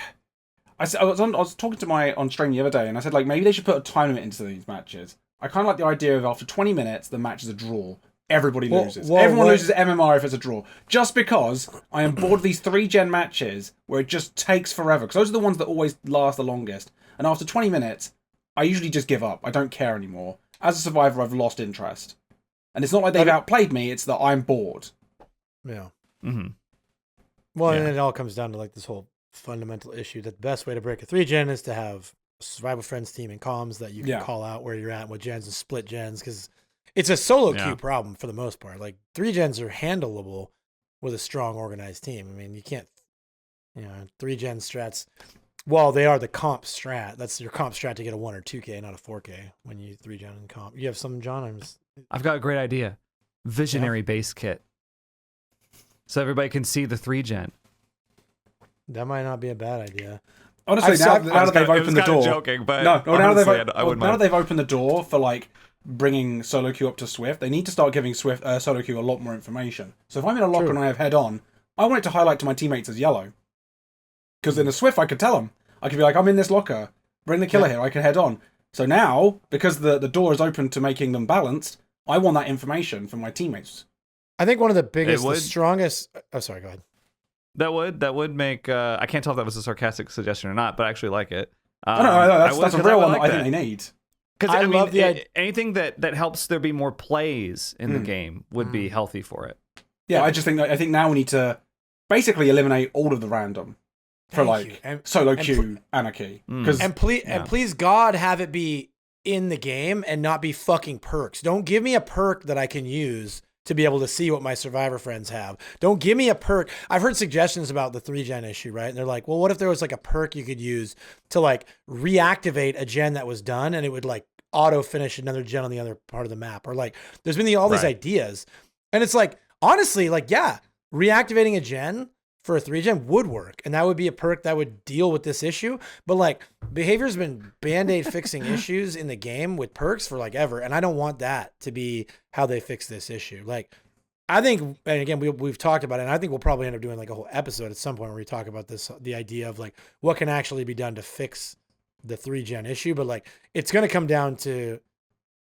I was talking to on stream the other day, and I said, like, maybe they should put a time limit into these matches. I kind of like the idea of after 20 minutes, the match is a draw. Everybody loses. Everyone loses MMR if it's a draw. Just because I am bored of these 3-gen matches where it just takes forever. Because those are the ones that always last the longest. And after 20 minutes, I usually just give up. I don't care anymore. As a survivor, I've lost interest. And it's not like they've outplayed me, it's that I'm bored. Yeah. Mm-hmm. Well, and it all comes down to like this whole fundamental issue that the best way to break a 3-gen is to have a survival friends team and comms that you can call out where you're at with gens and split gens, because it's a solo queue problem for the most part. Like 3-gens are handleable with a strong organized team. I mean, you can't, 3-gen strats, well, they are the comp strat. That's your comp strat to get a 1 or 2K, not a 4K when you 3-gen and comp. You have something, John? I've got a great idea. Visionary base kit. So everybody can see the 3-gen. That might not be a bad idea. Honestly, now that they've opened the door. Joking, but now that they've opened the door for like bringing solo queue up to Swift, they need to start giving solo queue a lot more information. So if I'm in a locker and I have head on, I want it to highlight to my teammates as yellow. Because in a Swift, I could tell them. I could be like, I'm in this locker. Bring the killer here. I can head on. So now, because the door is open to making them balanced, I want that information from my teammates. I think one of the biggest, the strongest. Oh, sorry. Go ahead. That would make. I can't tell if that was a sarcastic suggestion or not, but I actually like it. No, that's a real one that I think they need. Because I love anything that helps there be more plays in the game would be healthy for it. Yeah, I think now we need to basically eliminate all of the random for solo queue anarchy. And please God, have it be in the game and not be fucking perks. Don't give me a perk that I can use to be able to see what my survivor friends have. Don't give me a perk. I've heard suggestions about the 3-gen issue, right? And they're like, well, what if there was like a perk you could use to like reactivate a gen that was done and it would like auto finish another gen on the other part of the map? Or like, there's been all these ideas. And it's like, honestly, like, yeah, reactivating a gen for a 3-gen would work. And that would be a perk that would deal with this issue. But like, behavior's been Band-Aid fixing issues in the game with perks for like ever. And I don't want that to be how they fix this issue. Like, I think, and again, we've talked about it, and I think we'll probably end up doing like a whole episode at some point where we talk about this, the idea of like what can actually be done to fix the 3-gen issue. But like, it's going to come down to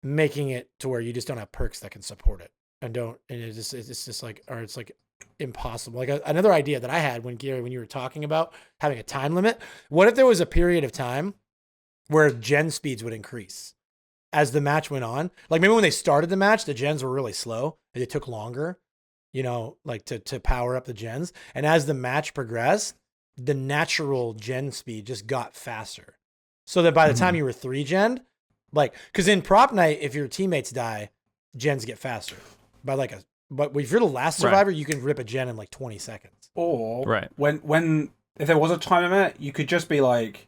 making it to where you just don't have perks that can support it. And it's just like, or it's like impossible. Like another idea that I had when you were talking about having a time limit, what if there was a period of time where gen speeds would increase as the match went on? Like maybe when they started the match, the gens were really slow and it took longer, like to power up the gens. And as the match progressed, the natural gen speed just got faster. So that by the time you were 3-gen, like, cause in prop night, if your teammates die, gens get faster by like but if you're the last survivor, you can rip a gen in like 20 seconds. Or when if there was a time limit, you could just be like,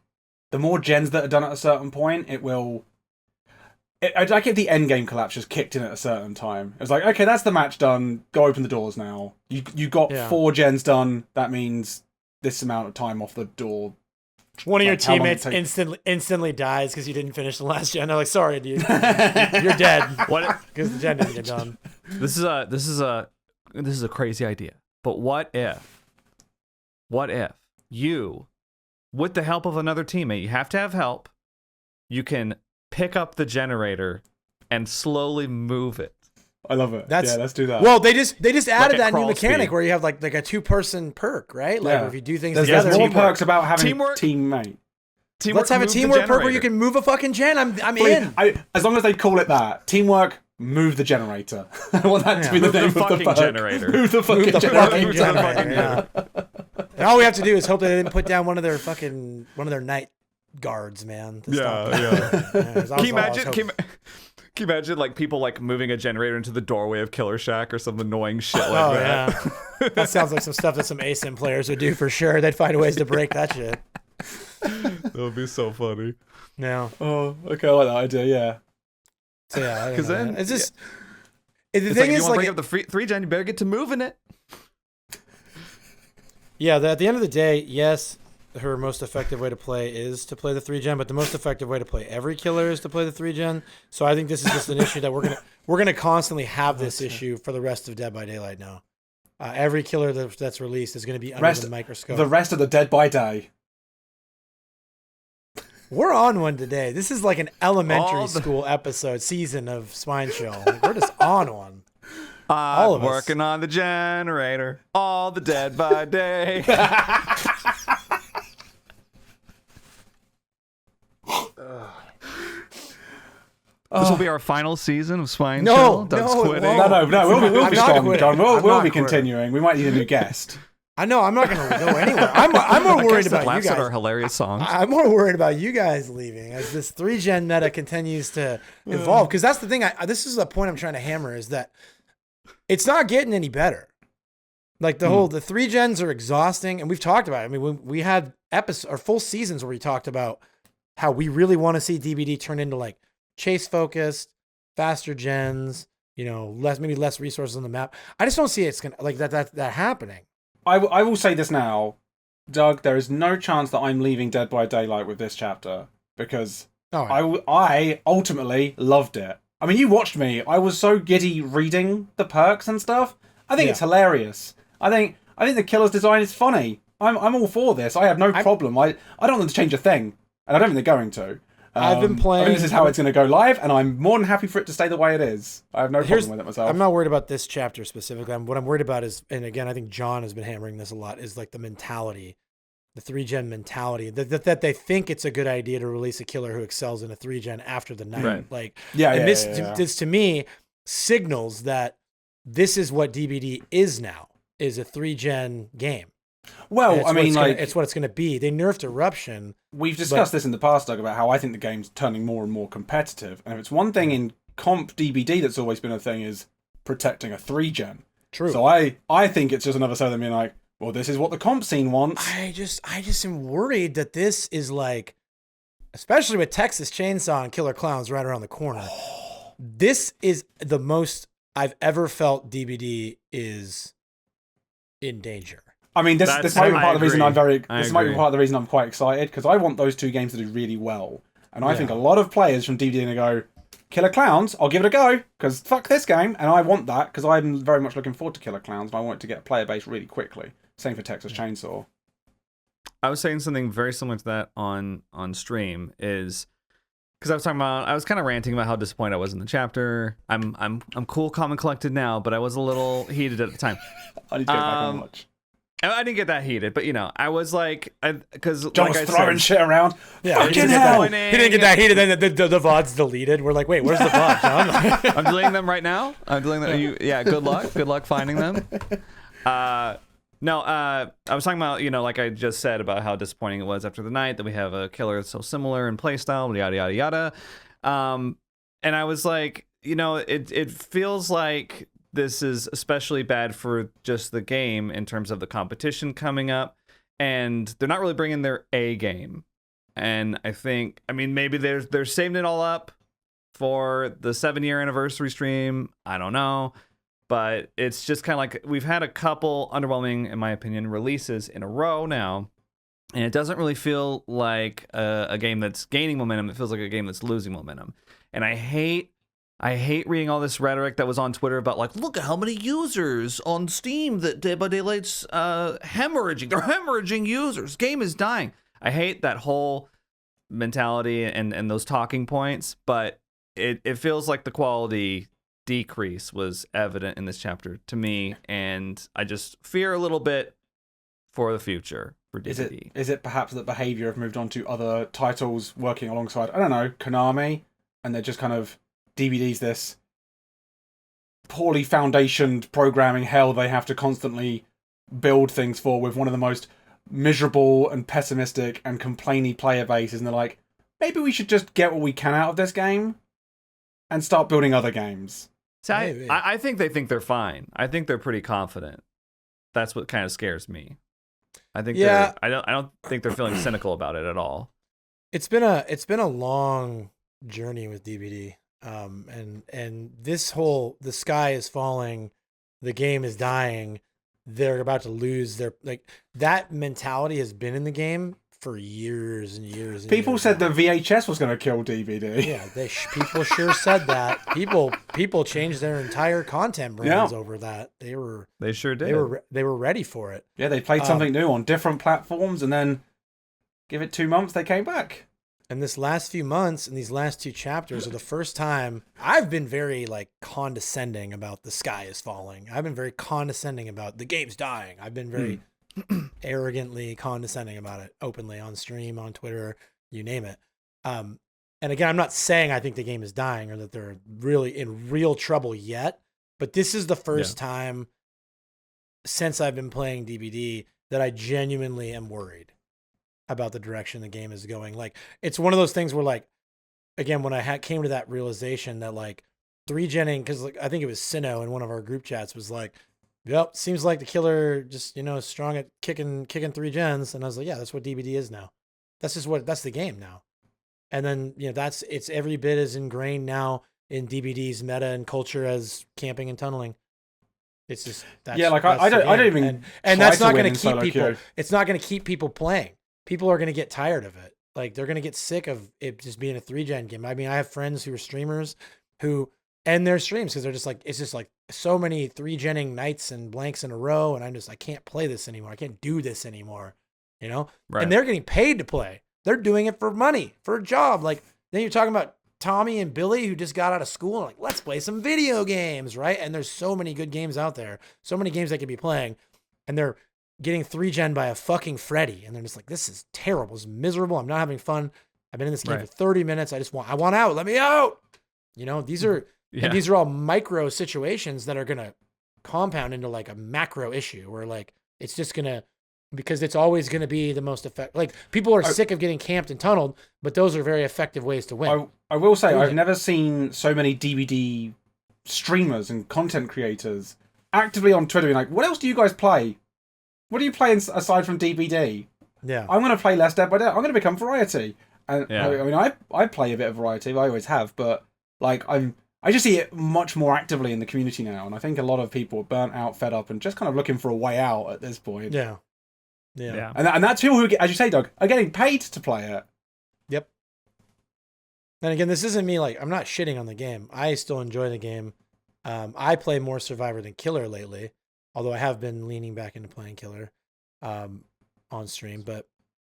the more gens that are done at a certain point, it will. Like if the end game collapse just kicked in at a certain time. It was like, okay, that's the match done. Go open the doors now. You got 4 gens done. That means this amount of time off the door One of your teammates instantly dies because you didn't finish the last gen. They're like, sorry, dude, you're dead. What? Because the gen didn't get done. This is a crazy idea. But what if you, with the help of another teammate, you have to have help, you can pick up the generator and slowly move it. I love it. Let's do that. Well, they just added that new mechanic where you have like a 2-person perk, right? Like if you do things together. There's more perks about having teammate. Let's have a teamwork perk where you can move a fucking gen. I'm in. As long as they call it that. Teamwork, move the generator. I want that to be the name of the perk. Generator. Move the fucking generator. Yeah. And all we have to do is hope they didn't put down one of their night guards, man. Can you imagine like people like moving a generator into the doorway of Killer Shack or some annoying shit like that? Yeah. That sounds like some stuff that some ASIM players would do for sure. They'd find ways to break that shit. That would be so funny. No. Oh, okay, I like that idea, yeah. So yeah, because then it's just the thing like, is, if you want to break up the 3 gen, you better get to moving it. Yeah, at the end of the day, yes, her most effective way to play is to play the 3 gen, but the most effective way to play every killer is to play the 3 gen. So I think this is just an issue that we're gonna constantly have this issue for the rest of Dead by Daylight now. Every killer that's released is going to be under the microscope. The rest of the Dead by Day. We're on one today. This is like an elementary school season of Spine Show. Like, we're just on one. All of us. Working on the generator. All the Dead by Day. This will be our final season of Spine Show. Doug's quitting. No. We'll be strong, John. We'll be continuing. We might need a new guest. I know. I'm not going to go anywhere. I'm more worried about you guys. At our hilarious songs. I'm more worried about you guys leaving as this 3 gen meta continues to evolve. Because that's the thing. This is the point I'm trying to hammer is that it's not getting any better. Like the 3 gens are exhausting, and we've talked about it. I mean, we had full seasons where we talked about how we really want to see DBD turn into like chase focused, faster gens. Maybe less resources on the map. I just don't see it's gonna like that happening. I will say this now, Doug. There is no chance that I'm leaving Dead by Daylight with this chapter because I ultimately loved it. I mean, you watched me. I was so giddy reading the perks and stuff. I think it's hilarious. I think the killer's design is funny. I'm all for this. I have no problem. I don't want them to change a thing, and I don't think they're going to. I've been playing. I think this is how it's going to go live, and I'm more than happy for it to stay the way it is. I have no problem with it myself. I'm not worried about this chapter specifically. What I'm worried about is, and again, I think John has been hammering this a lot, is like the mentality, the 3 gen mentality, that they think it's a good idea to release a killer who excels in a 3 gen after the night. Right. Like, this to me signals that this is what DBD is now, is a 3 gen game. Well, I mean, it's what it's going to be. They nerfed Eruption. We've discussed this in the past, Doug, about how I think the game's turning more and more competitive. And if it's one thing in comp DBD that's always been a thing is protecting a 3 gen. True. So I think it's just another side of them being like, well, this is what the comp scene wants. I just am worried that this is like, especially with Texas Chainsaw and Killer Clowns right around the corner. This is the most I've ever felt DBD is in danger. I mean, this might be part of the reason might be part of the reason I'm quite excited, because I want those 2 games to do really well. And I think a lot of players from DBD are going to go, Killer Clowns, I'll give it a go, because fuck this game. And I want that, because I'm very much looking forward to Killer Clowns, and I want it to get a player base really quickly. Same for Texas Chainsaw. I was saying something very similar to that on stream, is because I was kind of ranting about how disappointed I was in the chapter. I'm cool, calm, and collected now, but I was a little heated at the time. I need to get back and watch. I didn't get that heated, but I was like, because John was throwing shit around. Yeah, fucking hell. He didn't get that heated. Then the VOD's deleted. We're like, wait, where's the VOD, John? I'm deleting them right now. I'm deleting them. Good luck. Good luck finding them. I was talking about, like I just said, about how disappointing it was after the night that we have a killer that's so similar in playstyle, yada yada yada. And I was like, it feels like this is especially bad for just the game in terms of the competition coming up, and they're not really bringing their A game. And I think, maybe they're saving it all up for the 7-year anniversary stream. I don't know, but it's just kind of like we've had a couple underwhelming, in my opinion, releases in a row now, And it doesn't really feel like a game that's gaining momentum. It feels like a game that's losing momentum. And I hate reading all this rhetoric that was on Twitter about like, look at how many users on Steam that Dead by Daylight's hemorrhaging. They're hemorrhaging users. Game is dying. I hate that whole mentality and those talking points, but it feels like the quality decrease was evident in this chapter to me, and I just fear a little bit for the future for DBD. Is it perhaps that behavior have moved on to other titles working alongside, I don't know, Konami, and they're just kind of DBD's this poorly foundationed programming hell they have to constantly build things for, with one of the most miserable and pessimistic and complainy player bases, and they're like, maybe we should just get what we can out of this game and start building other games. So I think they think they're fine. I think they're pretty confident. That's what kind of scares me. I think I don't think they're feeling cynical about it at all. It's been a long journey with DBD. And this whole, the sky is falling, the game is dying, they're about to lose their, like, that mentality has been in the game for years and years and people years said now. the VHS was going to kill DBD. Yeah, people sure said that. People changed their entire content brands over that. They sure did. They were ready for it. Yeah, they played something new on different platforms, and then give it 2 months, they came back. And this last few months and these last two chapters are the first time I've been very like condescending about the sky is falling. I've been very condescending about the game's dying. I've been very arrogantly condescending about it openly on stream, on Twitter, you name it. And again, I'm not saying I think the game is dying or that they're really in real trouble yet, but this is the first time since I've been playing DBD that I genuinely am worried about the direction the game is going. Like, it's one of those things where, like, again, when I came to that realization that like 3-genning, because like I think it was Sino in one of our group chats was like, yep, seems like the killer just, is strong at kicking 3 gens. And I was like, yeah, that's what DBD is now. That's the game now. And then, it's every bit as ingrained now in DBD's meta and culture as camping and tunneling. It's just, I don't even, and that's not going to keep people, it's not going to keep people playing. People are going to get tired of it. Like, they're going to get sick of it just being a 3-gen game. I mean, I have friends who are streamers who end their streams because they're just like, it's just like so many 3-genning nights and blanks in a row. And I can't play this anymore. I can't do this anymore, Right. And they're getting paid to play. They're doing it for money, for a job. Like, then you're talking about Tommy and Billy who just got out of school and like, let's play some video games, right? And there's so many good games out there, so many games they could be playing, and they're getting 3-gen by a fucking Freddy. And they're just like, this is terrible. It's miserable. I'm not having fun. I've been in this game for 30 minutes. I want out. Let me out. These are, and these are all micro situations that are going to compound into like a macro issue where like, it's just going to, because it's always going to be the most effective. Like, people are sick of getting camped and tunneled, but those are very effective ways to win. I will say, I've never seen so many DBD streamers and content creators actively on Twitter being like, what else do you guys play? What are you playing aside from DBD? Yeah, I'm going to play less Dead by Daylight. I'm going to become variety. And I mean, I play a bit of variety. I always have, but like I just see it much more actively in the community now. And I think a lot of people are burnt out, fed up, and just kind of looking for a way out at this point. Yeah. And that's people who, as you say, Doug, are getting paid to play it. Yep. And again, this isn't me like, I'm not shitting on the game. I still enjoy the game. I play more Survivor than Killer lately. Although I have been leaning back into playing Killer on stream, but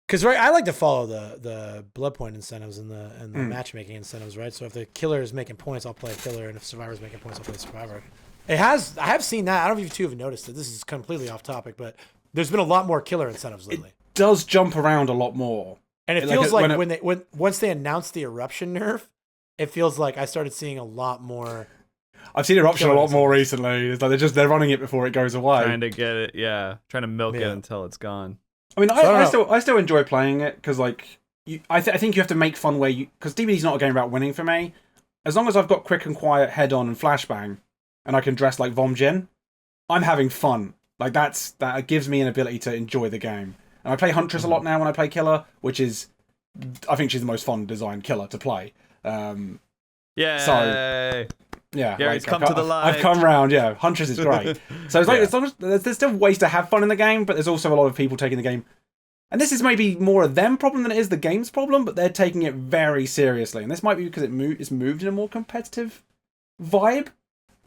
because I like to follow the blood point incentives and the matchmaking incentives, right? So if the Killer is making points, I'll play Killer, and if Survivor is making points, I'll play Survivor. I have seen that. I don't know if you two have noticed it. This is completely off topic, but there's been a lot more Killer incentives lately. It does jump around a lot more, and it feels like once they announced the eruption nerf, it feels like I started seeing a lot more. I've seen Eruption a lot more recently. It's like they're running it before it goes away. Trying to get it, trying to milk it until it's gone. I mean, I still enjoy playing it because like I think you have to make fun where because DBD's not a game about winning for me. As long as I've got quick and quiet head on and flashbang, and I can dress like Vom Jin, I'm having fun. Like that gives me an ability to enjoy the game. And I play Huntress a lot now when I play Killer, which is I think she's the most fun designed killer to play. So. Yeah, Gary's come to the light. I've come round. Yeah, Huntress is great. So it's like as long as there's still ways to have fun in the game, but there's also a lot of people taking the game And this is maybe more a them problem than it is the game's problem, but they're taking it very seriously. And this might be because it's moved in a more competitive vibe.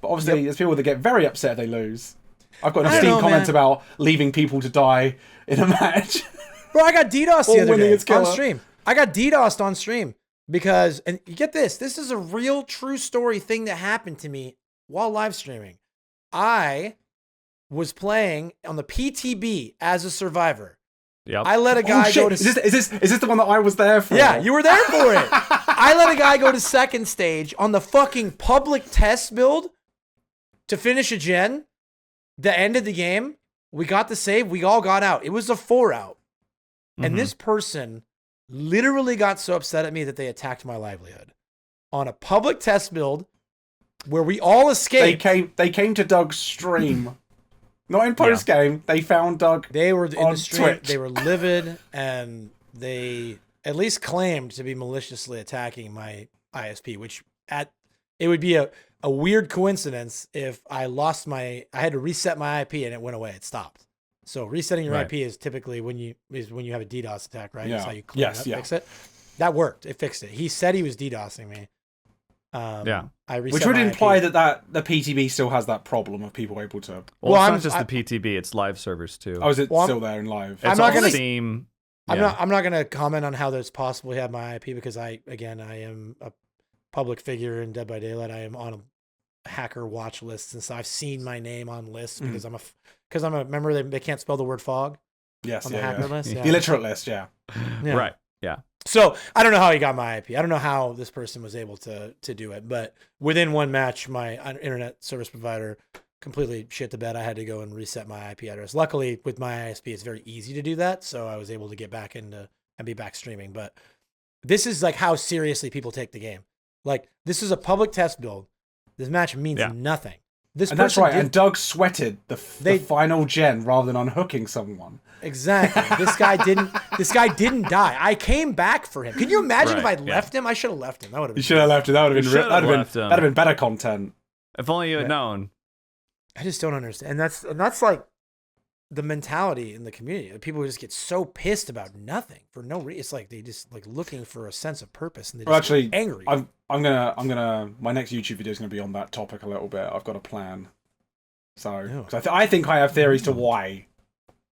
But obviously, there's people that get very upset if they lose. I've got enough Steam comments about leaving people to die in a match. Bro, I got DDoS the other day on stream. I got DDoSed on stream because, and you get this is a real true story thing that happened to me while live streaming. I was playing on the PTB as a survivor. Yep. I let a guy go to... Is this the one that I was there for? Yeah, you were there for it. I let a guy go to second stage on the fucking public test build to finish a gen. The end of the game, we got the save. We all got out. It was a 4-out. And this person literally got so upset at me that they attacked my livelihood on a public test build where we all escaped. They came to Doug's stream. Not in post game. They found Doug. They were in on the stream. Twitch. They were livid, and they at least claimed to be maliciously attacking my ISP. Which it would be a weird coincidence if I had to reset my IP and it went away. It stopped. So resetting your IP is typically when you have a DDoS attack, right? Yeah. That's how you clean it up, fix it. That worked. It fixed it. He said he was DDoSing me. I reset Which would my imply IP. that the PTB still has that problem of people able to. Well, it's not just the PTB; it's live servers too. Oh, is it still there in live? It's not on gonna- Steam. I'm not going to comment on how there's possibly have my IP because I am a public figure in Dead by Daylight. I am on a hacker watch list, and so I've seen my name on lists because I'm a member. They can't spell the word fog. Yes, on the hacker list. Yeah. The illiterate list. Yeah. Right. Yeah. So I don't know how he got my IP. I don't know how this person was able to do it, but within one match, my internet service provider completely shit the bed. I had to go and reset my IP address. Luckily, with my ISP, it's very easy to do that, so I was able to get back into and be back streaming. But this is like how seriously people take the game. Like, this is a public test build. This match means nothing. And that's right. And Doug sweated the final gen rather than unhooking someone. Exactly. This guy didn't die. I came back for him. Can you imagine if I'd left him? I should have left him. That would have been. You should have left him. That would have been better content. If only you had known. I just don't understand. And that's like the mentality in the community. People who just get so pissed about nothing for no reason. It's like they just like looking for a sense of purpose and they just get angry. I'm gonna my next YouTube video is gonna be on that topic a little bit. I've got a plan. So I think I have theories to why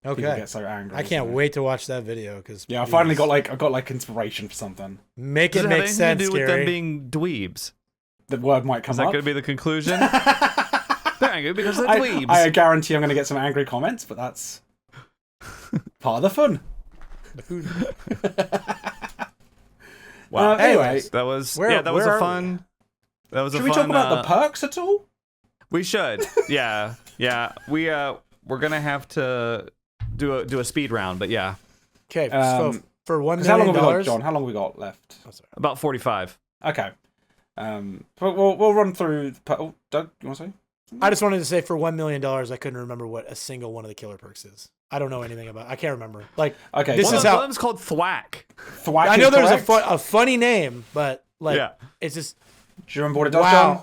people get so angry. I can't wait to watch that video because I finally got like inspiration for something. Make it make sense. To do with them being dweebs? The word might come up. Is that going to be the conclusion? They're angry because they're dweebs. I guarantee I'm going to get some angry comments, but that's part of the fun. Wow. Anyway, that was a fun. That was a fun. Should we talk about the perks at all? We should. Yeah. We're gonna have to do a speed round, but yeah. Okay. So for $1 million, how long have we got, John? How long have we got left? About 45. Okay. We'll run through. Oh, Doug, you want to say? I just wanted to say for $1 million, I couldn't remember what a single one of the killer perks is. I don't know anything about. I can't remember. Like, okay, this is how. One of them's called Thwack. Thwack. I know there's a funny name, but like, it's just. Do you remember what it does, John?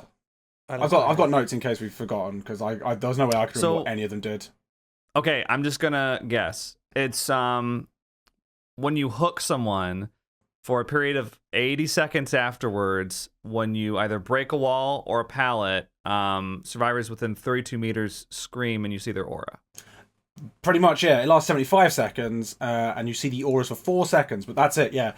Wow. I've got notes in case we've forgotten because I there was no way I could remember what any of them did. Okay, I'm just gonna guess. It's when you hook someone for a period of 80 seconds afterwards, when you either break a wall or a pallet, survivors within 32 meters scream and you see their aura. Pretty much, yeah. It lasts 75 seconds, and you see the auras for 4 seconds, but that's it, yeah.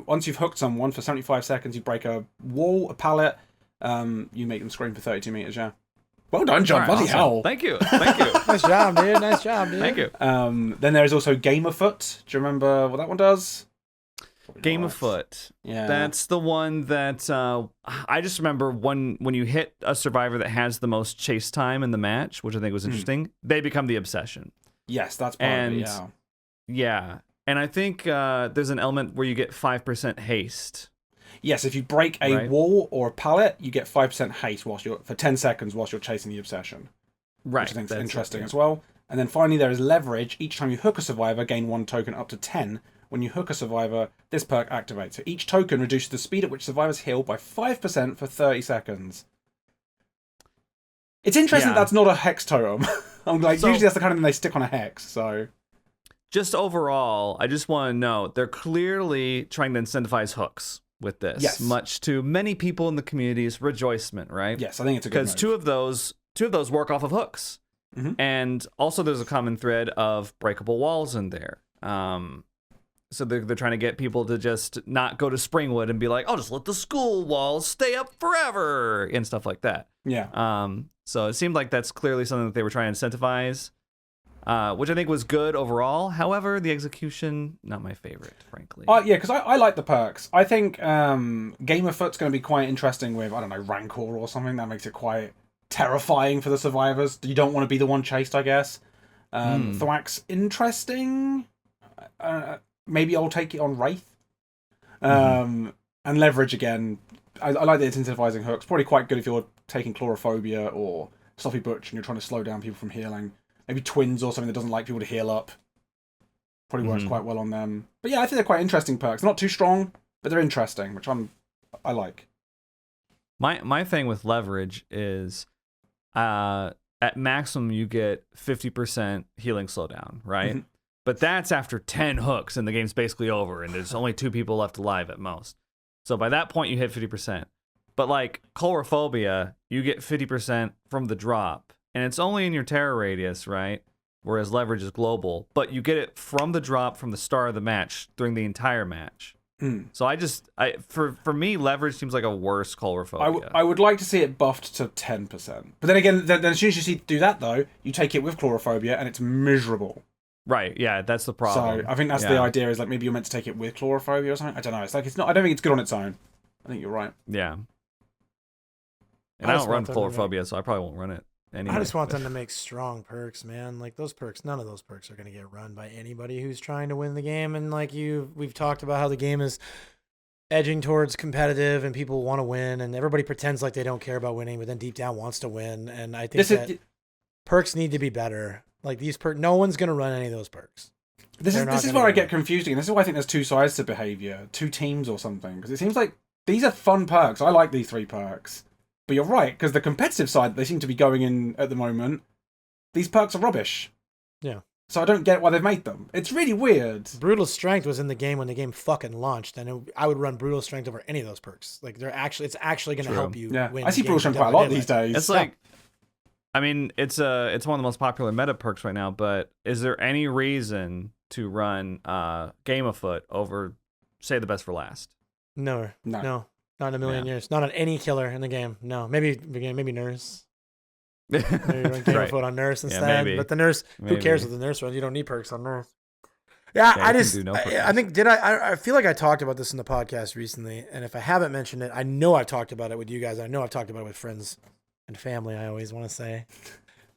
Once you've hooked someone for 75 seconds, you break a wall, a pallet, you make them scream for 32 meters, yeah. Well done, John. Bloody hell. Thank you. Nice job, dude. Nice job, dude. Thank you. Then there is also Game of Foot. Do you remember what that one does? Game of Foot. Yeah. That's the one that I just remember when you hit a survivor that has the most chase time in the match, which I think was interesting, they become the obsession. Yes, that's part of it, yeah. Yeah. And I think there's an element where you get 5% haste. Yes, if you break a wall or a pallet, you get 5% haste for 10 seconds whilst you're chasing the obsession. Right. Which I think is interesting as well. And then finally there is leverage. Each time you hook a survivor, gain 1 token up to 10. When you hook a survivor, this perk activates. So each token reduces the speed at which survivors heal by 5% for 30 seconds. It's interesting that's not a hex totem. I'm like, usually that's the kind of thing they stick on a hex, so... just overall, I just want to note they're clearly trying to incentivize hooks with this. Yes. Much to many people in the community's rejoicement, right? Yes, I think it's a good move. Because two of those work off of hooks. Mm-hmm. And also there's a common thread of breakable walls in there. So they're trying to get people to just not go to Springwood and be like, oh, just let the school walls stay up forever and stuff like that. Yeah. So it seemed like that's clearly something that they were trying to incentivize, which I think was good overall. However, the execution, not my favorite, frankly. Yeah, because I like the perks. I think Game of Foot's going to be quite interesting with, I don't know, Rancor or something. That makes it quite terrifying for the survivors. You don't want to be the one chased, I guess. Thwack's interesting. Maybe I'll take it on Wraith. And Leverage again. I like that it's incentivizing hooks. Probably quite good if you're taking Chlorophobia or Sloppy Butch and you're trying to slow down people from healing. Maybe Twins or something that doesn't like people to heal up. Probably works quite well on them. But yeah, I think they're quite interesting perks. They're not too strong, but they're interesting, which I like. My thing with Leverage is at maximum you get 50% healing slowdown, right? Mm-hmm. But that's after 10 hooks and the game's basically over and there's only 2 people left alive at most. So by that point you hit 50%. But like Chlorophobia, you get 50% from the drop. And it's only in your terror radius, right? Whereas Leverage is global. But you get it from the drop from the start of the match during the entire match. So for me, Leverage seems like a worse Chlorophobia. I would like to see it buffed to 10%. But then again, then as soon as you do that though, you take it with Chlorophobia and it's miserable. Right, yeah, that's the problem. So I think that's the idea, is like maybe you're meant to take it with Chlorophobia or something. I don't know. It's like it's not. I don't think it's good on its own. I think you're right. Yeah. And I don't run Chlorophobia, so I probably won't run it anyway. I just want them to make strong perks, man. Like those perks, none of those perks are going to get run by anybody who's trying to win the game. And like we've talked about how the game is edging towards competitive and people want to win and everybody pretends like they don't care about winning, but then deep down wants to win. And I think perks need to be better. Like these no one's going to run any of those perks. This is where I get confused again. This is why I think there's 2 sides to behavior, 2 teams or something. Because it seems like these are fun perks. I like these 3 perks. But you're right, because the competitive side they seem to be going in at the moment, these perks are rubbish. Yeah. So I don't get why they've made them. It's really weird. Brutal Strength was in the game when the game fucking launched, and I would run Brutal Strength over any of those perks. Like it's actually going to help you win. I see Brutal Strength quite a lot these days. It's like, I mean, it's one of the most popular meta perks right now, but is there any reason to run Game of Foot over, say, the Best for Last? No. Not in a million years. Not on any killer in the game. No. Maybe Nurse. Maybe run Game of Foot on Nurse instead. Yeah, but the Nurse, who cares what the Nurse runs? You don't need perks on Nurse. Yeah, I think I feel like I talked about this in the podcast recently, and if I haven't mentioned it, I know I've talked about it with you guys. I know I've talked about it with friends and family, I always want to say.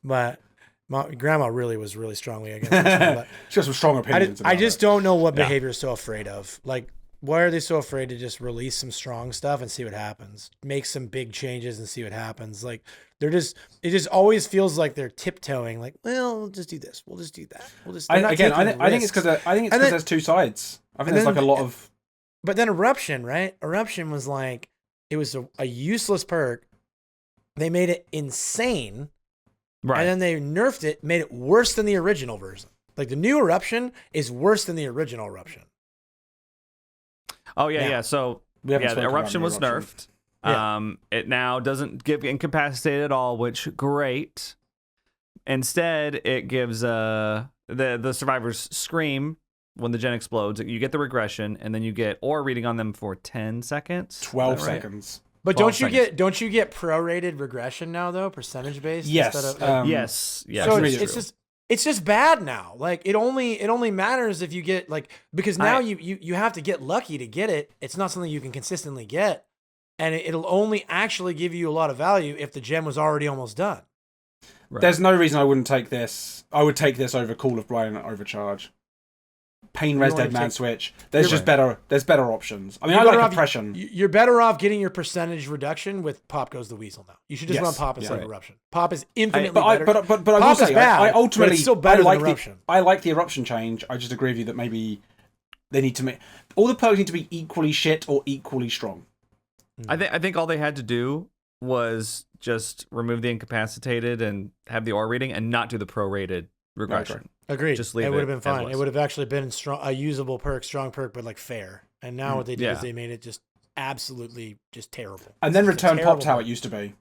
But my grandma really was really strongly against it. She has some strong opinions. I just don't know what behavior is so afraid of. Like, why are they so afraid to just release some strong stuff and see what happens? Make some big changes and see what happens. Like, it just always feels like they're tiptoeing. Like, well, we'll just do this. We'll just do that. I think it's because there's 2 sides. I think there's like a lot of. But then Eruption, right? Eruption was like, it was a useless perk. They made it insane. Right. And then they nerfed it, made it worse than the original version. Like the new Eruption is worse than the original Eruption. Oh yeah. So the Eruption was nerfed. Yeah. It now doesn't give incapacitated at all, which great. Instead, it gives the survivors scream when the gen explodes. You get the regression, and then you get aura reading on them for 10 seconds. 12 seconds. But don't you get prorated regression now though, percentage based? Yes. Yes. So it's just bad now. Like it only matters if you get because now you have to get lucky to get it. It's not something you can consistently get, and it'll only actually give you a lot of value if the gem was already almost done. Right. There's no reason I wouldn't take this. I would take this over Call of Brian Overcharge. Pain Res Dead Man switch. There's better options. I mean, I like oppression. You're better off getting your percentage reduction with Pop Goes the Weasel now. You should just run Pop instead of Eruption. Pop is infinitely better. But I will say, I ultimately it's still better than Eruption. I like the Eruption change. I just agree with you that maybe they need to make all the perks need to be equally shit or equally strong. I think all they had to do was just remove the incapacitated and have the aura reading and not do the prorated regression. Agreed. Just leave it it. would have been fine. as It was. would have actually been a usable perk, strong perk, but like fair. And now what they did is they made it just absolutely just terrible. And then return Pop to how perk. it used to be.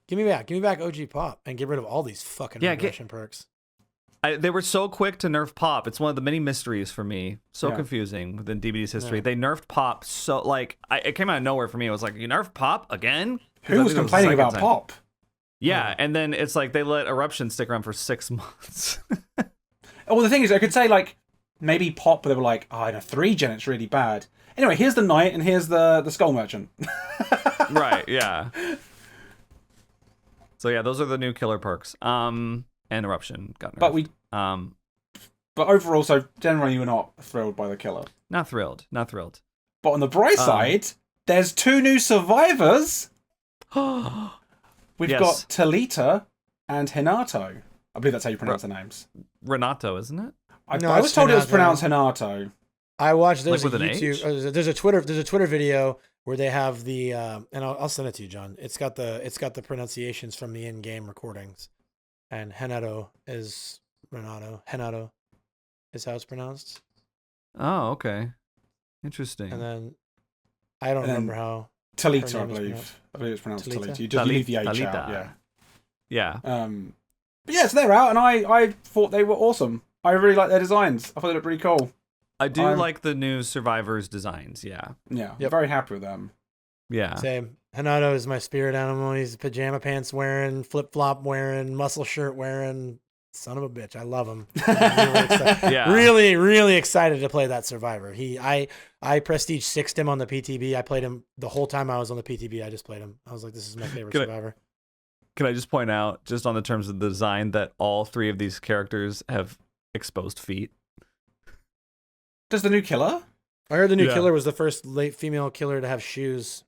Give me back OG Pop, and get rid of all these fucking regression perks. They were so quick to nerf Pop. It's one of the many mysteries for me. So confusing within DBD's history. They nerfed Pop so like it came out of nowhere for me. It was like, you nerfed Pop again? Who was complaining about Pop? Yeah, and then it's like they let Eruption stick around for 6 months. Well, the thing is, I could say like maybe Pop, but they were like, oh, in a 3-gen, it's really bad. Anyway, here's the Knight, and here's the Skull Merchant. Right. Yeah. So yeah, those are the new killer perks. And Eruption got nerfed. But overall, so generally, you're not thrilled by the killer. Not thrilled. But on the bright side, there's 2 new survivors. We've got Talita and Hinato. I believe that's how you pronounce their names. Renato, isn't it? I was told it was pronounced Hinato. I watched there's like a with YouTube, there's a Twitter video where they have the and I'll send it to you, John. It's got the pronunciations from the in-game recordings, and Hinato is Renato. Hinato is how it's pronounced. Oh, okay, interesting. And then I don't remember how. Talita, I believe. I believe it's pronounced Talita. You just leave the H out. Yeah. Yeah. But yeah, so they're out, and I thought they were awesome. I really like their designs. I thought they looked pretty cool. I do like the new Survivors designs, yeah. Yeah, very happy with them. Yeah. Same. Hinato is my spirit animal. He's pajama pants wearing, flip-flop wearing, muscle shirt wearing. Son of a bitch. I love him. Really, really excited to play that Survivor. I Prestige 6'd him on the PTB. I played him the whole time I was on the PTB. I just played him. I was like, this is my favorite Survivor. Can I just point out, just on the terms of the design, that all 3 of these characters have exposed feet? Does the new killer? I heard the new killer was the first late female killer to have shoes.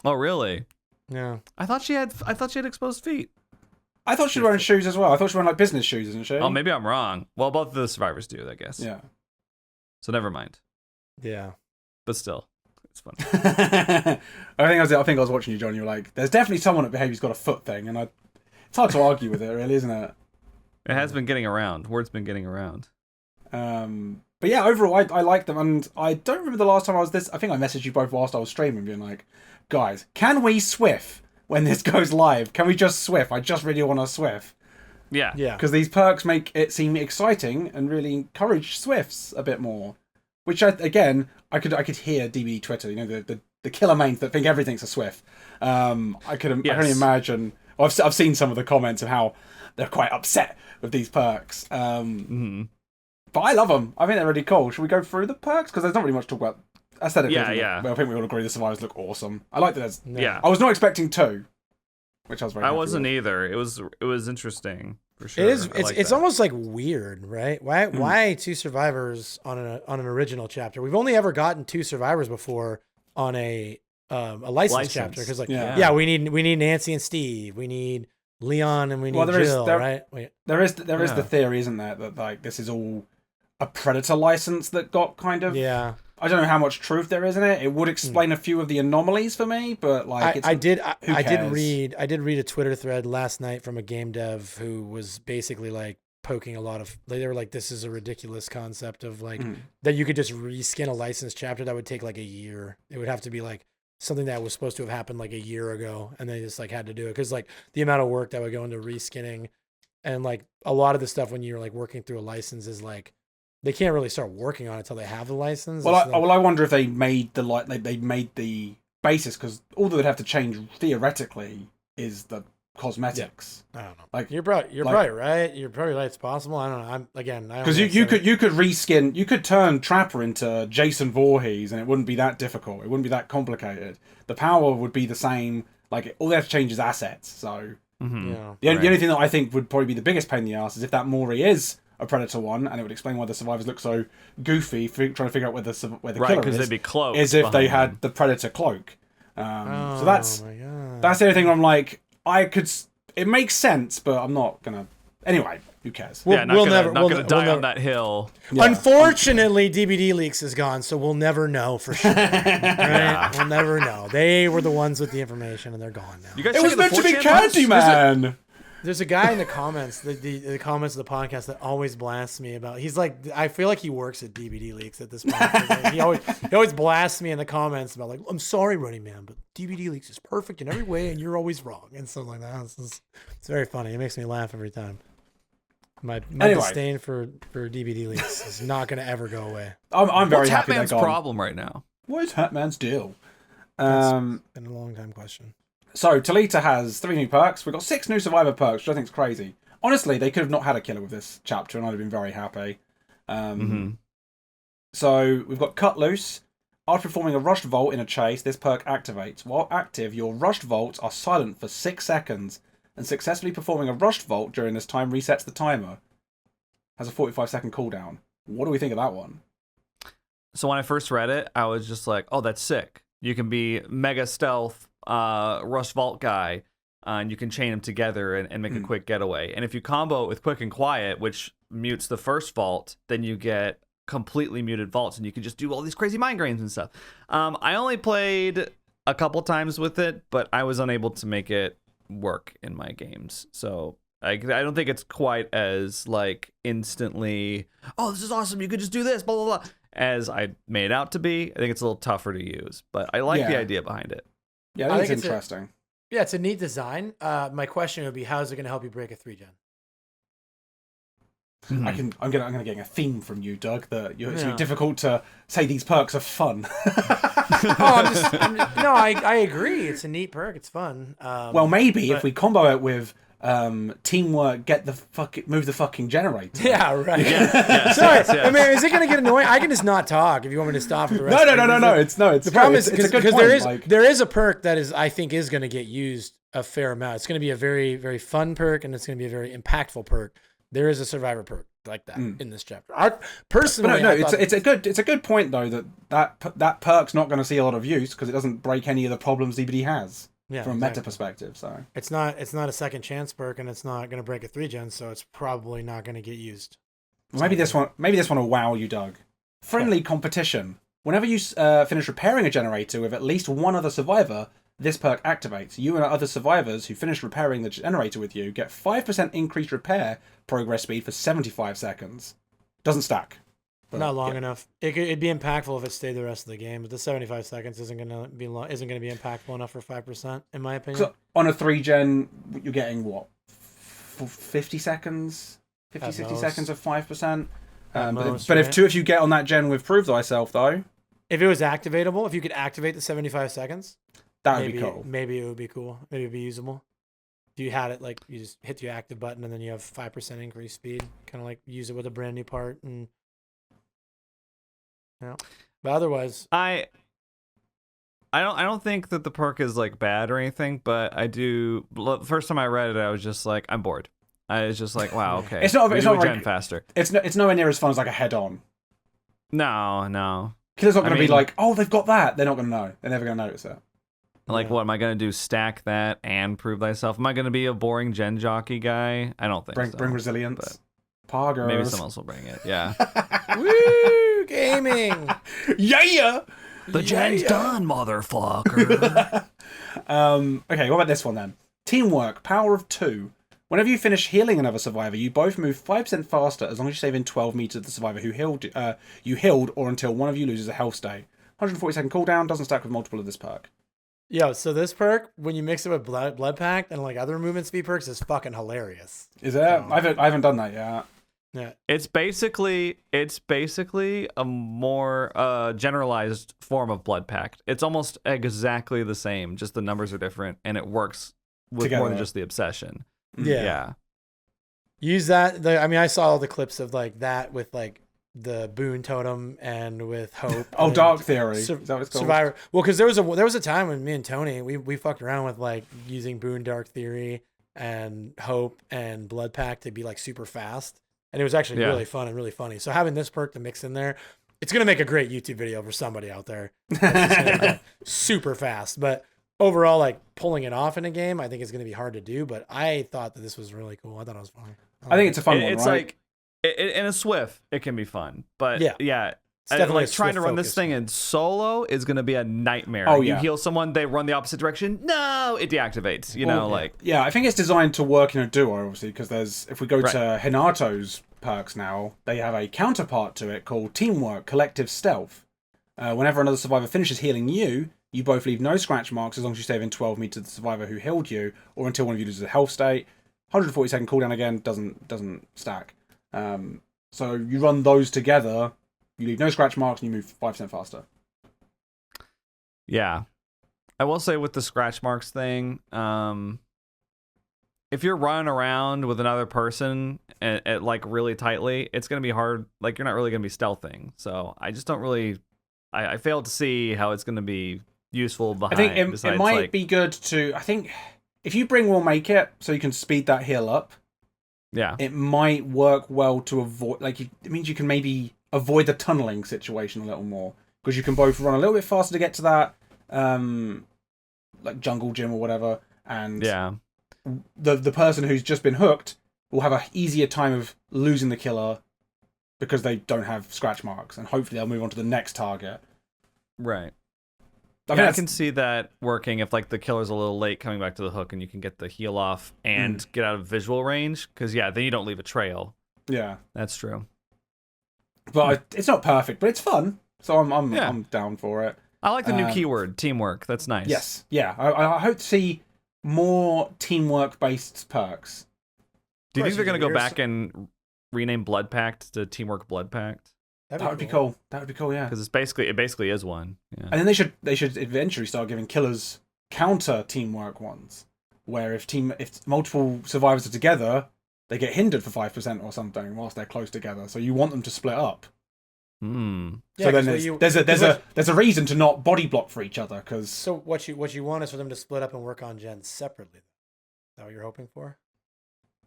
Oh, really? Yeah. I thought she had exposed feet. I thought she was wearing shoes as well. I thought she was wearing like business shoes, isn't she? Oh, maybe I'm wrong. Well, both of the survivors do, I guess. Yeah. So never mind. Yeah. But still, it's funny. I think I was watching you, John. You were like, "There's definitely someone at Behavior's got a foot thing," and it's hard to argue with it, really, isn't it? It has been getting around. Word's been getting around. But yeah, overall, I like them, and I don't remember the last time I was this. I think I messaged you both whilst I was streaming, being like, "Guys, can we Swift when this goes live? Can we just Swift? I just really want to Swift." Yeah. Because these perks make it seem exciting and really encourage Swifts a bit more. Which I could hear DB Twitter, you know, the killer mains that think everything's a Swift. I can only imagine. Well, I've seen some of the comments of how they're quite upset with these perks. But I love them. I think they're really cool. Should we go through the perks? Because there's not really much to talk about. Aesthetically, yeah. Well, I think we all agree the survivors look awesome. I like that. Yeah. I was not expecting 2, which I was very. I wasn't either. It was interesting for sure. It is. It's almost like weird, right? Why 2 survivors on an original chapter? We've only ever gotten 2 survivors before on a licensed chapter, because we need Nancy and Steve, we need Leon, and we need Jill, right? There is the theory, isn't there, that like this is all a Predator license that got kind of I don't know how much truth there is in it. It would explain a few of the anomalies for me, but like I did read a Twitter thread last night from a game dev who was basically like poking a lot of, they were like, this is a ridiculous concept of like that you could just reskin a licensed chapter that would take like a year. It would have to be like something that was supposed to have happened like a year ago, and they just like had to do it because like the amount of work that would go into reskinning, and like a lot of the stuff when you're like working through a license is like they can't really start working on it until they have the license. Well, I wonder if they made they made the basis, because all that would have to change theoretically is the cosmetics. I don't know. Like you're probably right. You're probably right. It's possible. I don't know. Because you could reskin. You could turn Trapper into Jason Voorhees, and it wouldn't be that difficult. It wouldn't be that complicated. The power would be the same. Like all they have to change is assets. So the only thing that I think would probably be the biggest pain in the ass is if that Maury is a Predator one, and it would explain why the survivors look so goofy, trying to figure out where the killer is. Because they'd be cloaked. As if they had the Predator cloak. So that's the only thing I'm like, it makes sense, but I'm not gonna. Anyway, who cares? Not gonna die on that hill. Yeah. Unfortunately, DBD Leaks is gone, so we'll never know for sure. Right? We'll never know. They were the ones with the information, and they're gone now. It was meant to be Candyman. There's a guy in the comments, the comments of the podcast that always blasts me about. He's like, I feel like he works at DVD Leaks at this point. Like, he always blasts me in the comments about like, I'm sorry, Running Man, but DVD Leaks is perfect in every way, and you're always wrong, and something like that. It's very funny. It makes me laugh every time. My disdain for DVD Leaks is not going to ever go away. I'm very happy they're gone. What's Hatman's problem right now? What is Hatman's deal? That's been a long time question. So, Talita has 3 new perks. We've got 6 new Survivor perks, which I think is crazy. Honestly, they could have not had a killer with this chapter, and I'd have been very happy. So, we've got Cut Loose. After performing a rushed vault in a chase, this perk activates. While active, your rushed vaults are silent for 6 seconds, and successfully performing a rushed vault during this time resets the timer. Has a 45-second cooldown. What do we think of that one? So, when I first read it, I was just like, oh, that's sick. You can be mega stealth, rush vault guy, and you can chain them together and make a quick getaway. And if you combo it with quick and quiet, which mutes the first vault, then you get completely muted vaults, and you can just do all these crazy migraines and stuff. I only played a couple times with it, but I was unable to make it work in my games. So I don't think it's quite as like instantly, oh, this is awesome, you could just do this, blah blah blah, as I made it out to be. I think it's a little tougher to use, but I like the idea behind it. Yeah, I think it's interesting. It's a neat design. My question would be, how is it going to help you break a 3-gen? I'm gonna get a theme from you, Doug. That it's really difficult to say these perks are fun. I agree. It's a neat perk. It's fun. Well, maybe if we combo it with teamwork, move the fucking generator. Yeah, right. Sorry, I mean, is it going to get annoying? I can just not talk if you want me to stop for the rest. No. It's the problem is because there is a perk that I think is going to get used a fair amount. It's going to be a very, very fun perk, and it's going to be a very impactful perk. There is a survivor perk like that in this chapter. It's a good point though that perk's not going to see a lot of use because it doesn't break any of the problems DBD has. Yeah, from a meta perspective, so it's not a second chance perk, and it's not going to break a 3-gen, so it's probably not going to get used. Well, maybe this one will wow you, Doug. Friendly competition. Whenever you finish repairing a generator with at least one other survivor, this perk activates. You and other survivors who finish repairing the generator with you get 5% increased repair progress speed for 75 seconds. Doesn't stack. Not long enough. It'd be impactful if it stayed the rest of the game, but the 75 seconds isn't gonna be impactful enough for 5%, in my opinion. So on a 3-gen, you're getting what? 50 seconds? 50, 60 seconds of 5%? But if two of you get on that gen with Prove Thyself, though... If it was activatable, if you could activate the 75 seconds... That would be cool. Maybe it would be cool. Maybe it would be usable. If you had it, like, you just hit the active button and then you have 5% increased speed. Kind of like use it with a brand new part and... Yeah, but otherwise, I don't think that the perk is like bad or anything, but I do. The first time I read it, I was just like, I'm bored. I was just like, wow, okay. It's not gen faster. It's nowhere near as fun as like a head-on. No. Killer's not going to be like, oh, they've got that. They're not going to know. They're never going to notice it. Like, what am I going to do? Stack that and Prove Thyself? Am I going to be a boring gen jockey guy? I don't think so. Bring resilience. Poggers. Maybe someone else will bring it. Yeah. Woo! Gaming. Yeah. The gen's done, motherfucker. Okay, what about this one then? Teamwork, power of 2. Whenever you finish healing another survivor, you both move 5% faster as long as you stay within 12 meters of the survivor who you healed, or until one of you loses a health state. 140-second cooldown, doesn't stack with multiple of this perk. Yo, so this perk, when you mix it with Blood Pact and like other movement speed perks, is fucking hilarious. Is it? I haven't done that yet. Yeah. It's basically a more generalized form of Blood Pact. It's almost exactly the same, just the numbers are different, and it works with together. More than just the obsession. Yeah. Use that. I saw all the clips of like that with like the Boon Totem and with Hope. Oh, Dark Theory. Is that what it's called? Survivor. Well, because there was a time when me and Tony we fucked around with like using Boon, Dark Theory, and Hope and Blood Pact to be like super fast, and it was actually really fun and really funny. So having this perk to mix in there, it's gonna make a great YouTube video for somebody out there. Super fast, but overall, like pulling it off in a game, I think it's gonna be hard to do. But I thought that this was really cool. I thought it was funny. I think it's a fun one. It's right? like in a Swift, it can be fun, but yeah, like trying to run this thing in solo is going to be a nightmare. Oh, yeah. You heal someone, they run the opposite direction. No, it deactivates. Yeah, I think it's designed to work in a duo, obviously, because if we go to Hinato's perks now, they have a counterpart to it called Teamwork Collective Stealth. Whenever another survivor finishes healing you, you both leave no scratch marks as long as you stay within 12 meters of the survivor who healed you, or until one of you loses a health state. 140-second cooldown again doesn't stack. So you run those together. You leave no scratch marks and you move 5% faster. Yeah. I will say with the scratch marks thing, if you're running around with another person at like really tightly, it's going to be hard. Like you're not really going to be stealthing. So I just don't really, I fail to see how it's going to be useful behind. I think it might be good to, I think if you bring Will Make It so you can speed that heal up, yeah, it might work well to avoid, like, it means you can maybe avoid the tunneling situation a little more, because you can both run a little bit faster to get to that, like jungle gym or whatever, and the person who's just been hooked will have an easier time of losing the killer because they don't have scratch marks, and hopefully they'll move on to the next target. Right. I can see that working if like the killer's a little late coming back to the hook and you can get the heal off and get out of visual range, because then you don't leave a trail. Yeah, that's true. But it's not perfect, but it's fun, so I'm down for it. I like the new keyword, teamwork. That's nice. Yes, yeah. I hope to see more teamwork-based perks. Do you think they're going to go back and rename Blood Pact to Teamwork Blood Pact? That would be cool. That would be cool, yeah. Because it basically is one. Yeah. And then they should eventually start giving killers counter teamwork ones, where if multiple survivors are together, they get hindered for 5% or something whilst they're close together. So you want them to split up. Hmm. So then there's a reason to not body block for each other. So what you want is for them to split up and work on gens separately. Is that what you're hoping for?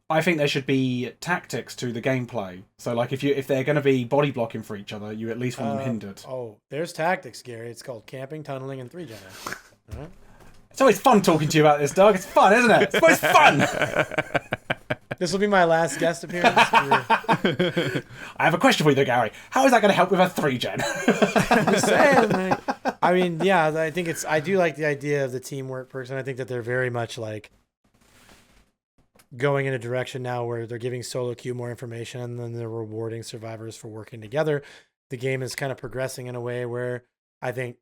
I think there should be tactics to the gameplay. So like if they're going to be body blocking for each other, you at least want them hindered. Oh, there's tactics, Gary. It's called camping, tunneling, and 3 gen. Right? It's always fun talking to you about this, Doug. It's fun, isn't it? It's always fun. This will be my last guest appearance. I have a question for you, though, Gary. How is that going to help with a 3 gen? I'm just saying. I mean, yeah, I do like the idea of the teamwork person. I think that they're very much like going in a direction now where they're giving solo queue more information and then they're rewarding survivors for working together. The game is kind of progressing in a way where I think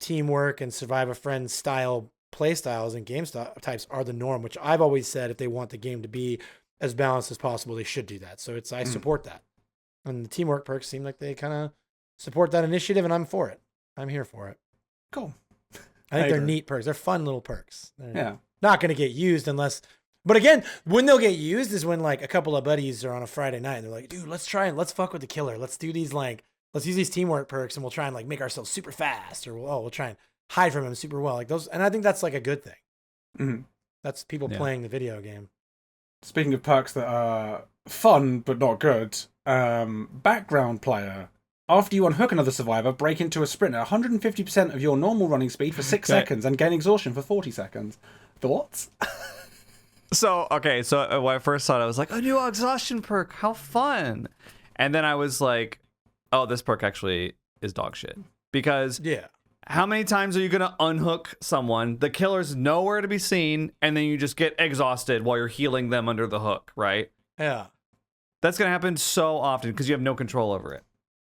teamwork and survive a friend style play styles and game types are the norm, which I've always said if they want the game to be as balanced as possible, they should do that. So I support that. And the teamwork perks seem like they kind of support that initiative, and I'm for it. I'm here for it. Cool. I think they're neat perks. They're fun little perks. They're not going to get used unless... But again, when they'll get used is when like a couple of buddies are on a Friday night and they're like, dude, let's fuck with the killer. Let's do these let's use these teamwork perks and we'll try and like make ourselves super fast, or we'll try and hide from him super well. Like those, and I think that's like a good thing. Mm-hmm. That's people playing the video game. Speaking of perks that are fun but not good, background player. After you unhook another survivor, break into a sprint at 150% of your normal running speed for 6 seconds and gain exhaustion for 40 seconds. Thoughts? So when I first saw it, I was like, a new exhaustion perk, how fun. And then I was like, oh, this perk actually is dog shit. Because how many times are you going to unhook someone, the killer's nowhere to be seen, and then you just get exhausted while you're healing them under the hook, right? Yeah. That's going to happen so often because you have no control over it.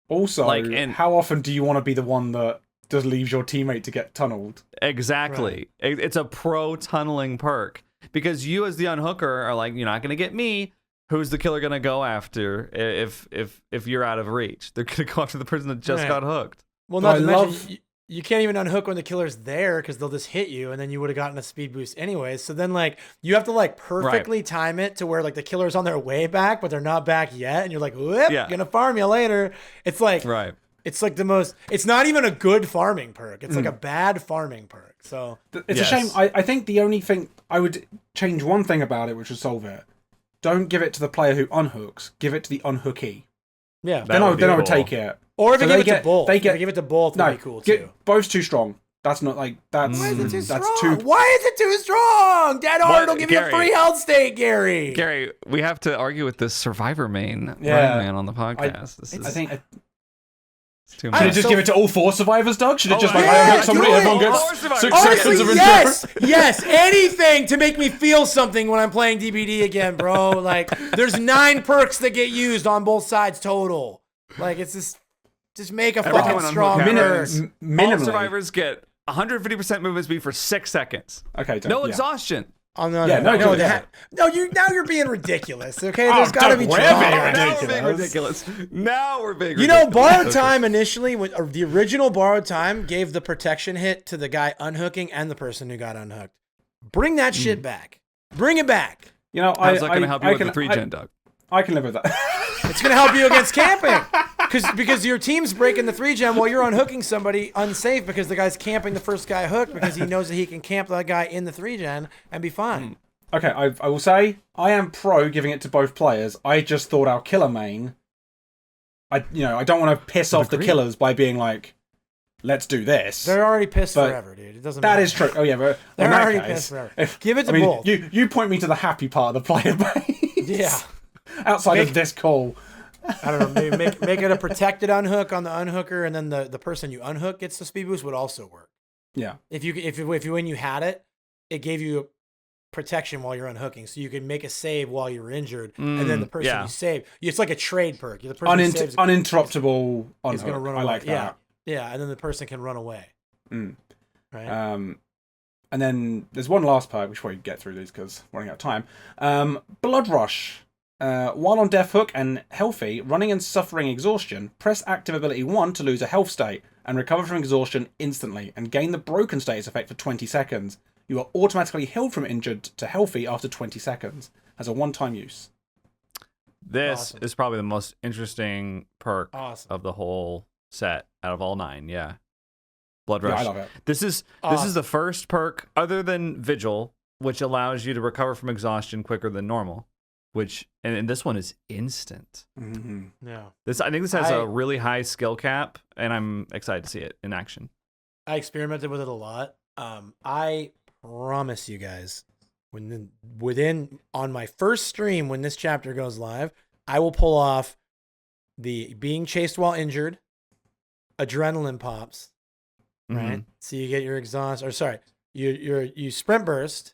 Also, how often do you want to be the one that just leaves your teammate to get tunneled? Exactly. Right. It's a pro tunneling perk. Because you as the unhooker are like, you're not going to get me. Who's the killer going to go after if you're out of reach? They're going to go after the person that just got hooked. Well, not to mention, you can't even unhook when the killer's there because they'll just hit you and then you would have gotten a speed boost anyways. So then like you have to like perfectly time it to where like the killer's on their way back, but they're not back yet. And you're like, whoop, gonna farm you later. It's like, it's like it's not even a good farming perk. It's like a bad farming perk. So it's a shame. I think the only thing I would change one thing about it, which would solve it. Don't give it to the player who unhooks. Give it to the unhookee. Yeah. Then I would take it. Or if you give it to both. If you give it to both, that'd be cool too. Both's too strong. That's not like that's. Why is it too strong? Why is it too strong? Dead Hard will give you a free health state, Gary. Gary, we have to argue with this survivor man on the podcast. I think It's too Should I much. just give it to all 4 survivors, Doug? Should it just somebody, do it. everyone All gets 6 survivors. seconds of yes, yes, anything to make me feel something when I'm playing DBD again, bro. Like, there's 9 perks that get used on both sides total. Like, it's just make a fucking strong perk. All survivors get 150% movement speed for 6 seconds. Okay, Doug, no exhaustion. Oh, no, Yeah, no, no, now you're being ridiculous. Okay, there's got to be we're drama. being Now we're being ridiculous. Now we're being You ridiculous. know, borrowed time initially, the original borrowed time gave the protection hit to the guy unhooking and the person who got unhooked. Bring that shit back. Bring it back. You know, how's that going to help you with the 3-gen, Doug? I can live with that. It's going to help you against camping. Because your team's breaking the 3-gen while you're unhooking somebody unsafe because the guy's camping the first guy hooked because he knows that he can camp that guy in the 3-gen and be fine. Okay, I will say I am pro giving it to both players. I just thought our killer main. I don't want to piss off the killers by being like, let's do this. They're already pissed forever, dude. It doesn't matter. That is true. Oh yeah, but they're in that already case, pissed forever. Give it to both. You point me to the happy part of the player base. Yeah. Outside of this call. I don't know. Maybe make it a protected unhook on the unhooker, and then the person you unhook gets the speed boost would also work. Yeah. If when you had it, it gave you protection while you're unhooking, so you could make a save while you're injured, and then the person you save, it's like a trade perk. The person uninterruptible is going to run away. I like that. Yeah, and then the person can run away. Right. And then there's one last perk. We should probably get through these because we're running out of time. Blood Rush. While on Death Hook and healthy, running and suffering exhaustion, press active ability 1 to lose a health state and recover from exhaustion instantly and gain the broken status effect for 20 seconds. You are automatically healed from injured to healthy after 20 seconds. As a one-time use. This is probably the most interesting perk of the whole set out of all 9. Yeah. Blood Rush. Yeah, I love it. This is the first perk other than Vigil, which allows you to recover from exhaustion quicker than normal. And this one is instant. Mm-hmm. Yeah. I think this has a really high skill cap, and I'm excited to see it in action. I experimented with it a lot. I promise you guys, on my first stream when this chapter goes live, I will pull off the being chased while injured, adrenaline pops, right? So you get your exhaust, or sorry, you sprint burst,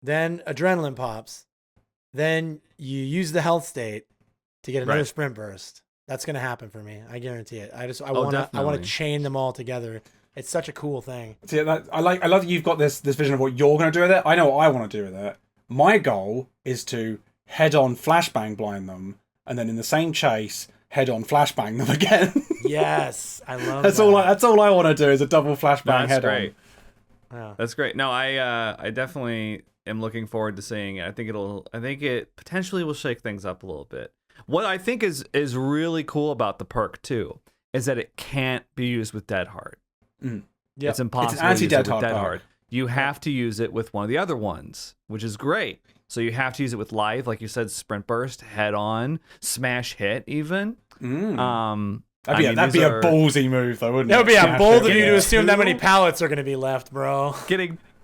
then adrenaline pops. Then you use the health state to get another sprint burst. That's gonna happen for me. I guarantee it. I want to chain them all together. It's such a cool thing. See, I love that you've got this vision of what you're gonna do with it. I know what I want to do with it. My goal is to head-on flashbang blind them, and then in the same chase, head-on flashbang them again. Yes, I love that's that. That's all I want to do is a double flashbang head-on. That's great. Yeah. That's great. No, I definitely am looking forward to seeing it. I think it potentially will shake things up a little bit. What I think is really cool about the perk too is that it can't be used with Dead Hard. Yep. It's impossible. It's an anti-Dead Hard. Hard. You have to use it with one of the other ones, which is great. So you have to use it with live, like you said, sprint burst, head on, smash hit, even. That'd be a ballsy move, though, wouldn't it? That would be a bold of you to assume that many pallets are going to be left, bro.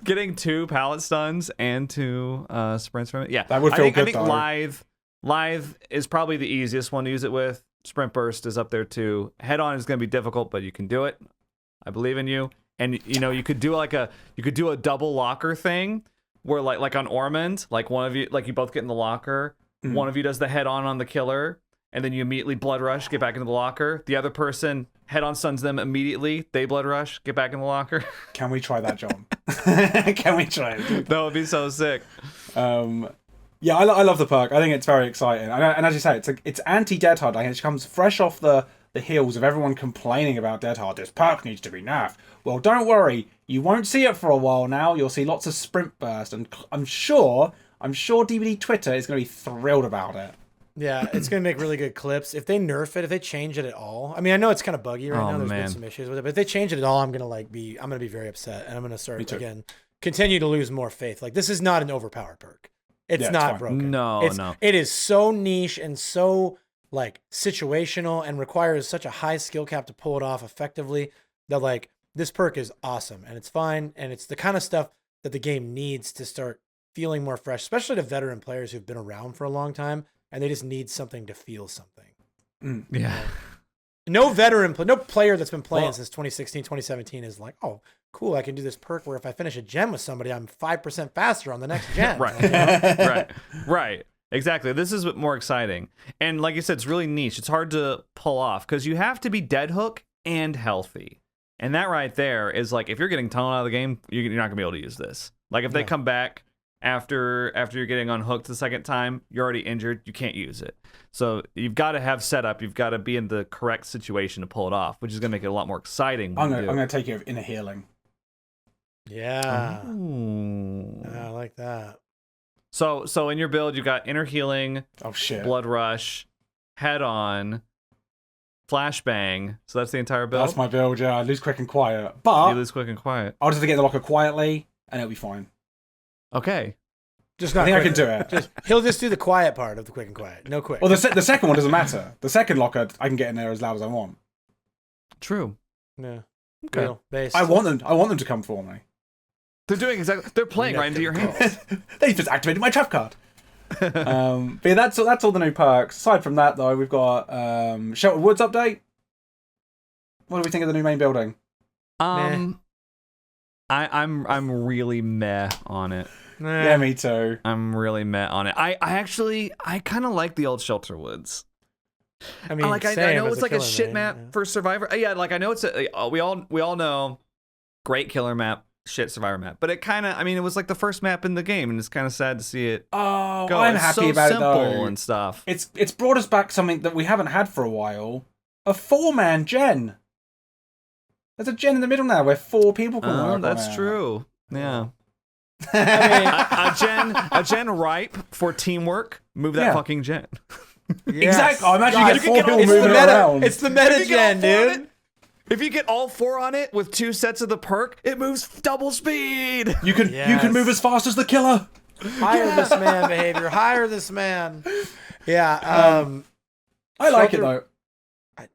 Getting 2 pallet stuns and 2 sprints from it. Yeah, that would feel good. I think live is probably the easiest one to use it with. Sprint burst is up there too. Head on is going to be difficult, but you can do it. I believe in you. And you could do a double locker thing where like on Ormond, like one of you, like you both get in the locker. One of you does the head on the killer, and then you immediately blood rush, get back into the locker. The other person head on stuns them immediately. They blood rush, get back in the locker. Can we try that, John? Can we try it? That would be so sick. Yeah, I love the perk. I think it's very exciting. And as you say, it's anti-Dead Hard. Like, it comes fresh off the heels of everyone complaining about Dead Hard. This perk needs to be nerfed. Well, don't worry. You won't see it for a while now. You'll see lots of sprint burst, and I'm sure DBD Twitter is going to be thrilled about it. Yeah, it's going to make really good clips. If they nerf it, if they change it at all. I mean, I know it's kind of buggy right now. There's been some issues with it, but if they change it at all, I'm going to be very upset, and I'm going to start continue to lose more faith. Like, this is not an overpowered perk. It's not broken. No. It is so niche and so like situational and requires such a high skill cap to pull it off effectively that like this perk is awesome and it's fine and it's the kind of stuff that the game needs to start feeling more fresh, especially to veteran players who've been around for a long time and they just need something to feel something. Yeah. no veteran, no player that's been playing since 2016, 2017 is like, oh, cool, I can do this perk where if I finish a gen with somebody, I'm 5% faster on the next gen. Right. You know? Right. Exactly. This is more exciting. And like you said, it's really niche. It's hard to pull off because you have to be dead hook and healthy. And that right there is like, if you're getting tunneled out of the game, you're not going to be able to use this. Like if they come back after you're getting unhooked the second time, you're already injured, you can't use it. So you've got to have setup. You've got to be in the correct situation to pull it off, which is going to make it a lot more exciting. I'm going to take care of inner healing. Yeah. Ooh. I like that. So in your build, you've got inner healing, blood rush, head on, flashbang. So that's the entire build? That's my build, yeah. I lose quick and quiet. But you lose quick and quiet. I'll just get the locker quietly, and it'll be fine. Okay. Just not I think I can do it. He'll just do the quiet part of the quick and quiet. No quick. Well, the second one doesn't matter. The second locker, I can get in there as loud as I want. True. Yeah. Okay. Real base. I want them to come for me. They're doing exactly. They're playing right into your hands. They just activated my trap card. But yeah, that's all the new perks. Aside from that, though, we've got Sheltered Woods update. What do we think of the new main building? I'm really meh on it. Yeah, me too. I'm really meh on it. I kind of like the old Shelter Woods. I mean, I know it's like a shit map for Survivor. Yeah, like I know it's we all know great killer map, shit Survivor map. But it kind of, it was like the first map in the game, and it's kind of sad to see it. Oh, go. I'm it's happy so about simple it though. And stuff. It's brought us back something that we haven't had for a while: a 4-man gen. There's a gen in the middle now where 4 people can work. That's true. Yeah. a gen ripe for teamwork. Move that fucking gen. Yes. Exactly. I'm actually getting 4 people moving around. It's the meta gen, dude. If you get all 4 on it with 2 sets of the perk, it moves double speed. You can move as fast as the killer. Hire this man behavior. Hire this man. Yeah. I like it though. I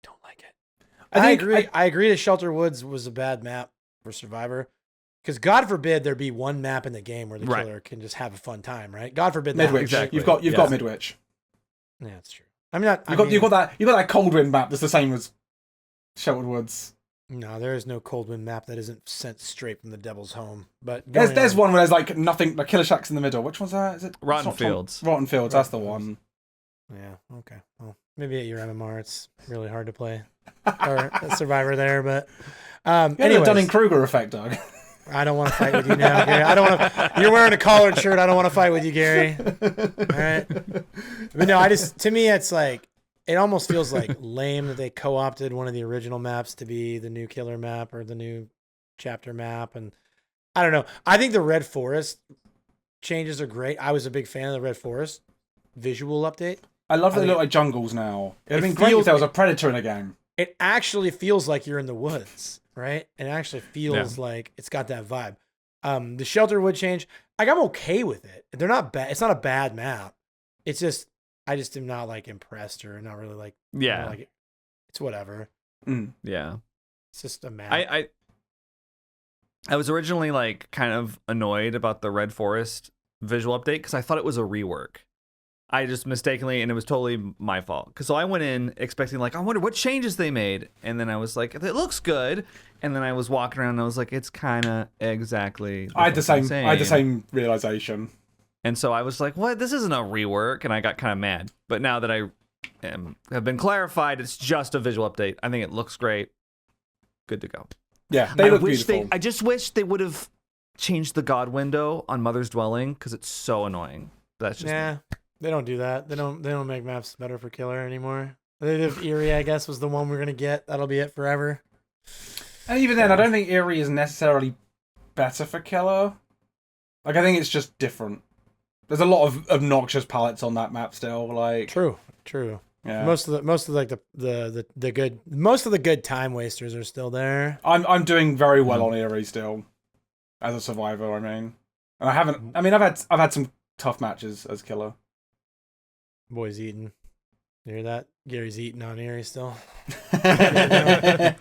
don't like it. I agree that Shelter Woods was a bad map for Survivor. Because God forbid there be one map in the game where the killer can just have a fun time, right? God forbid that. Midwich. Exactly. You've got Midwich. Yeah, that's true. You've got that cold wind map that's the same as Sheltered Woods. No, there is no cold wind map that isn't sent straight from the Devil's Home. But there's one where there's like nothing, like killer shacks in the middle. Which one's that? Is it Rotten Fields? Rotten Fields. That's the one. Yeah. Okay. Well, maybe at your MMR it's really hard to play or a Survivor there, but anyway, Dunning-Kruger effect, Doug. I don't want to fight with you now, Gary. I don't want to. You're wearing a collared shirt. I don't want to fight with you, Gary. All right. But no, to me, it's like, it almost feels like lame that they co-opted one of the original maps to be the new killer map or the new chapter map. And I don't know. I think the Red Forest changes are great. I was a big fan of the Red Forest visual update. I love that they look like jungles now. It would have been great if there was a predator in a game. It actually feels like you're in the woods. Right? It actually feels like it's got that vibe. The Shelter Wood change, like I'm okay with it. They're not bad. It's not a bad map. It's just, I just am not like impressed or not really like, like it's whatever. Yeah. It's just a map. I was originally like kind of annoyed about the Red Forest visual update because I thought it was a rework. I just mistakenly, and it was totally my fault. So I went in expecting like, I wonder what changes they made. And then I was like, it looks good. And then I was walking around and I was like, it's kind of exactly. I had the same realization. And so I was like, what? This isn't a rework. And I got kind of mad. But now that I have been clarified, it's just a visual update. I think it looks great. Good to go. Yeah, they look beautiful. I just wish they would have changed the God window on Mother's Dwelling because it's so annoying. That's just me. They don't do that. They don't make maps better for killer anymore. Eerie, I guess, was the one we're gonna get. That'll be it forever. And even then, I don't think Eerie is necessarily better for killer. Like, I think it's just different. There's a lot of obnoxious palettes on that map still. Like true. Yeah. Most of the good time wasters are still there. I'm doing very well on Eerie still, as a survivor. And I've had some tough matches as killer. Boy's eating. You hear that? Gary's eating on Eerie still. But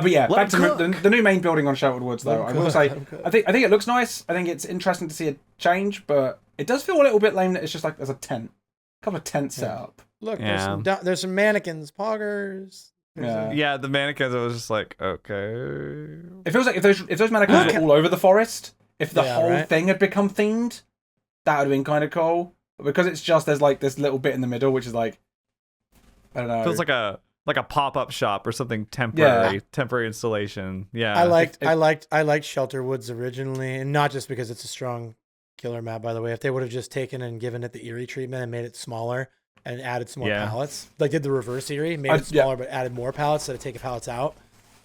yeah, back to the new main building on Sheltered Woods, though. I will say, I think it looks nice. I think it's interesting to see a change, but it does feel a little bit lame that it's just like there's a couple of tents set up. Look, there's some mannequins, poggers. Yeah, the mannequins. I was just like, okay. It feels like if those mannequins were all over the forest, if the whole thing had become themed, that would have been kind of cool. But because it's just there's like this little bit in the middle, which is like, I don't know. Feels like a pop-up shop or something temporary installation. Yeah. I liked Shelter Woods originally, and not just because it's a strong killer map, by the way. If they would have just taken and given it the Eerie treatment and made it smaller and added some more pallets, like did the reverse Eerie, made it smaller but added more pallets instead of taking pallets out,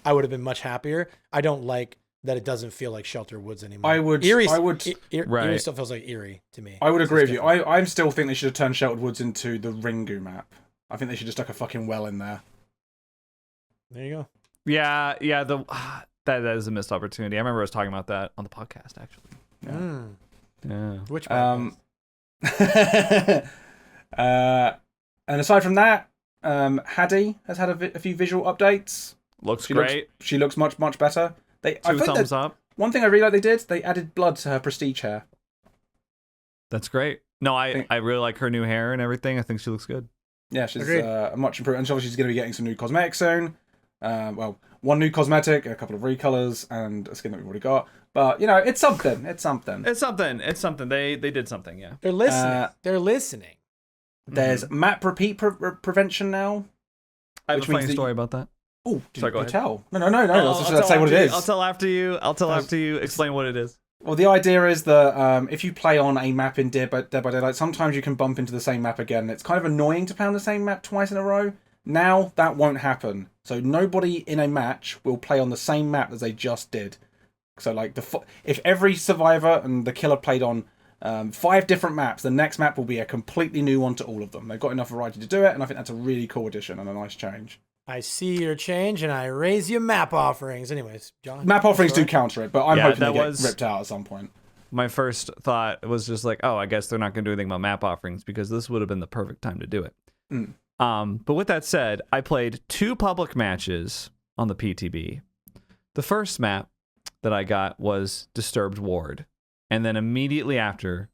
I would have been much happier. I don't like that it doesn't feel like Shelter Woods anymore. Eerie still feels like Eerie to me. I would agree with you. I still think they should have turned Shelter Woods into the Ringu map. I think they should have stuck a fucking well in there. There you go. Yeah. That is a missed opportunity. I remember I was talking about that on the podcast, actually. Yeah. Which one? And aside from that, Hattie has had a few visual updates. Looks great. She looks much, much better. Two thumbs up. One thing I really like they did, they added blood to her prestige hair. That's great. No, I really like her new hair and everything. I think she looks good. Yeah, she's much improved. And obviously she's going to be getting some new cosmetics soon. One new cosmetic, a couple of recolors, and a skin that we've already got. But, it's something. It's something. They did something, yeah. They're listening. There's map repeat prevention now. I have a funny story about that. Oh, sorry, go ahead. Tell. No. Let's say what it is. I'll tell after you explain what it is. Well, the idea is that if you play on a map in Dead by Daylight, sometimes you can bump into the same map again. It's kind of annoying to play on the same map twice in a row. Now, that won't happen. So nobody in a match will play on the same map as they just did. So, like, if every survivor and the killer played on 5 different maps, the next map will be a completely new one to all of them. They've got enough variety to do it, and I think that's a really cool addition and a nice change. I see your change, and I raise your map offerings. Anyways, John. Map offerings do counter it, but I'm hoping they get ripped out at some point. My first thought was just like, I guess they're not going to do anything about map offerings because this would have been the perfect time to do it. But with that said, I played 2 public matches on the PTB. The first map that I got was Disturbed Ward. And then immediately after,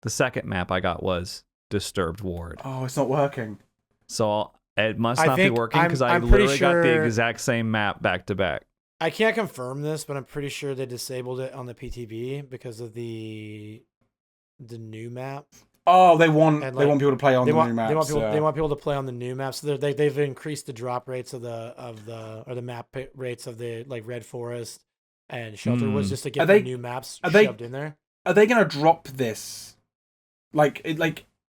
the second map I got was Disturbed Ward. Oh, it's not working. So it must not be working because I literally got the exact same map back to back. I can't confirm this, but I'm pretty sure they disabled it on the PTB because of the new map. Oh, they want people to play on the new maps. They want people to play on the new maps. So they've increased the drop rates of the map rates of the like Red Forest and Shelter Woods just to get the new maps shoved in there. Are they going to drop this? Like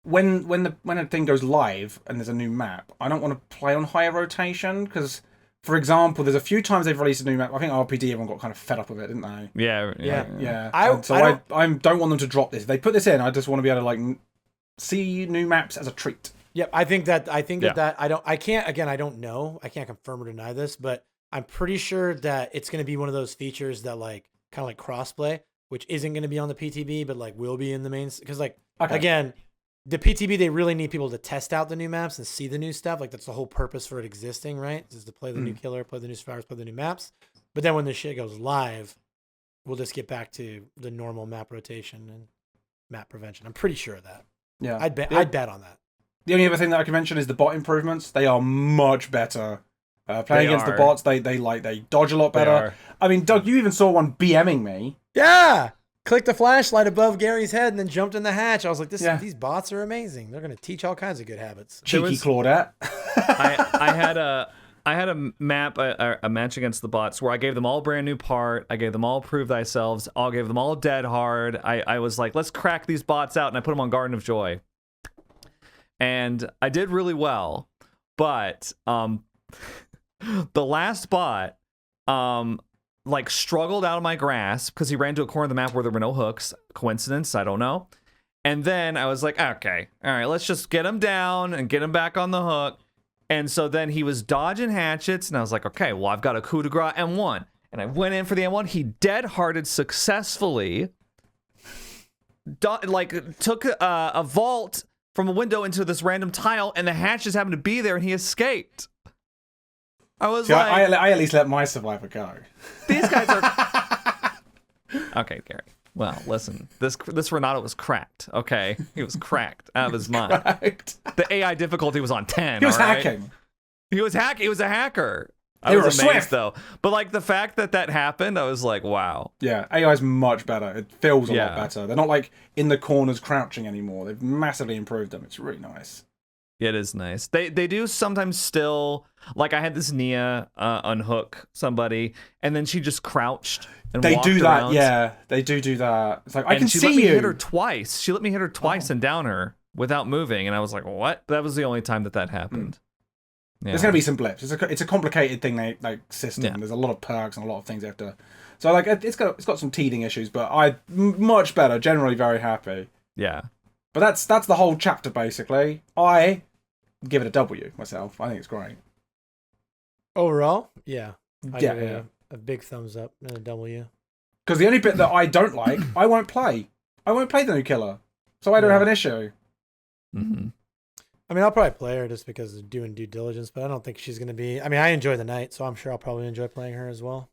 when a thing goes live and there's a new map, I don't want to play on higher rotation because, for example, there's a few times they've released a new map. I think RPD everyone got kind of fed up with it, didn't they? Yeah. I don't want them to drop this. If they put this in, I just want to be able to like see new maps as a treat. Yep, I think that I don't know. I can't confirm or deny this, but I'm pretty sure that it's going to be one of those features that like kind of like crossplay, which isn't going to be on the PTB, but like will be in the main because again. The PTB, they really need people to test out the new maps and see the new stuff. Like, that's the whole purpose for it existing, right? Is to play the new killer, play the new survivors, play the new maps. But then when this shit goes live, we'll just get back to the normal map rotation and map prevention. I'm pretty sure of that. Yeah. I'd bet on that. The only other thing that I can mention is the bot improvements. They are much better. Playing against the bots, they dodge a lot better. I mean, Doug, you even saw one BMing me. Yeah! Clicked the flashlight above Gary's head and then jumped in the hatch. I was like, these bots are amazing. They're going to teach all kinds of good habits. Cheeky Claudette. I had a map, a match against the bots where I gave them all brand new part. I gave them all prove thyself. I gave them all dead hard. I was like, let's crack these bots out. And I put them on Garden of Joy. And I did really well. But the last bot, like struggled out of my grasp because he ran to a corner of the map where there were no hooks. Coincidence? I don't know. And then I was like, okay, all right, let's just get him down and get him back on the hook. And so then he was dodging hatchets, and I was like, okay, well, I've got a coup de grace M1. And I went in for the M1. He dead-hearted successfully, took a vault from a window into this random tile, and the hatches happened to be there, and he escaped. I was like... I at least let my survivor go. These guys are... Okay, Gary. Well, listen, this Renato was cracked. Okay, he was cracked out of his mind. Cracked. The AI difficulty was on 10. He was all right? hacking. He was hacking. He was a hacker. I They were was amazed swift. though. But like the fact that happened, I was like, wow. Yeah, AI's much better. It feels a Yeah. lot better. They're not like in the corners crouching anymore. They've massively improved them. It's really nice. It is nice. They do sometimes still, like I had this Nia unhook somebody, and then she just crouched and They walked do that, around. yeah. They do that. It's like, I can she see let me you. hit her twice. She let me hit her twice and down her without moving, and I was like, what? That was the only time that happened. Yeah. There's going to be some blips. It's a complicated thing, system. Yeah. There's a lot of perks and a lot of things you have to... So, like, it's got some teething issues, but much better. Generally very happy. Yeah. But that's the whole chapter, basically. I give it a W myself. I think it's great. Overall, yeah. I Yeah, give it yeah. a big thumbs up and a W. Because the only bit that I don't like, I won't play. I won't play the new killer. So I don't have an issue. Mm-hmm. I mean, I'll probably play her just because of doing due diligence, but I don't think she's going to be... I mean, I enjoy the night, so I'm sure I'll probably enjoy playing her as well.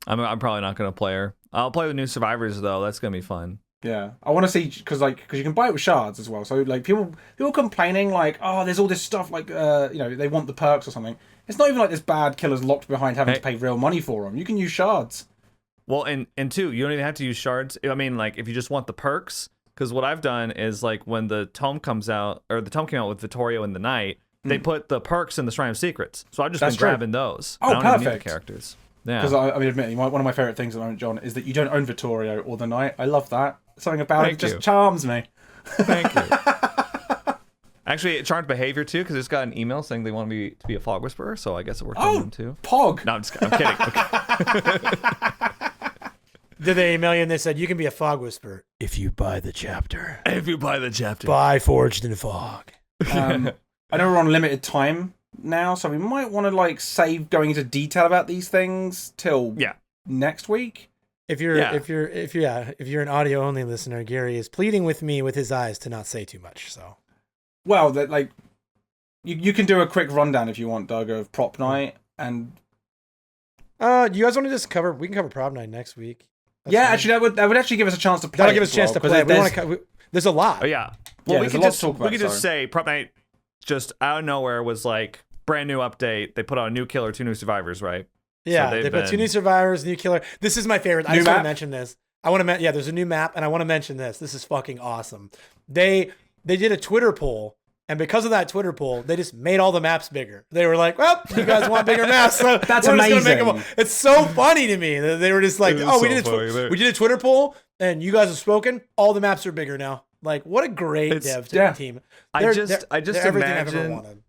Mm. I'm probably not going to play her. I'll play with new survivors, though. That's going to be fun. Yeah, I want to see because you can buy it with shards as well. So like people complaining like, oh, there's all this stuff like they want the perks or something. It's not even like this bad killer's locked behind having to pay real money for them. You can use shards. Well, and two, you don't even have to use shards. I mean, like if you just want the perks, because what I've done is like when the tome comes out, or the tome came out with Vittorio in the night, they put the perks in the Shrine of Secrets. So I've just been grabbing those. Oh, I don't even need perfect. the characters. Yeah. Because I mean, admittedly, one of my favorite things at the moment, John, is that you don't own Vittorio or the Knight. I love that. Something about it just charms me. Thank you. Actually, it charmed behavior too, because I just got an email saying they want me to be a fog whisperer, so I guess it worked on them too. Pog. No, I'm kidding. Okay. Did they email you and they said, you can be a fog whisperer if you buy the chapter. If you buy the chapter. Buy Forged in Fog. I know we're on limited time now, so we might want to like save going into detail about these things till next week. If you're an audio only listener, Gary is pleading with me with his eyes to not say too much. So, well, that like you can do a quick rundown if you want, Doug, of Prop Night and. Do you guys want to just cover? We can cover Prop Night next week. That's fine. Actually, that would actually give us a chance to play. That'll give us a chance to play. There's a lot. Oh yeah. Well, we could talk about. We could just say Prop Night just out of nowhere was like brand new update. They put out a new killer, 2 new survivors, right? Yeah, so they put 2 new survivors, new killer. This is my favorite. I just want to mention this. There's a new map, and I want to mention this. This is fucking awesome. They did a Twitter poll, and because of that Twitter poll, they just made all the maps bigger. They were like, well, you guys want bigger maps, so that's amazing. It's so funny to me. They were just like, we did a Twitter poll, and you guys have spoken. All the maps are bigger now. Like, what a great dev team. They're everything I've ever wanted.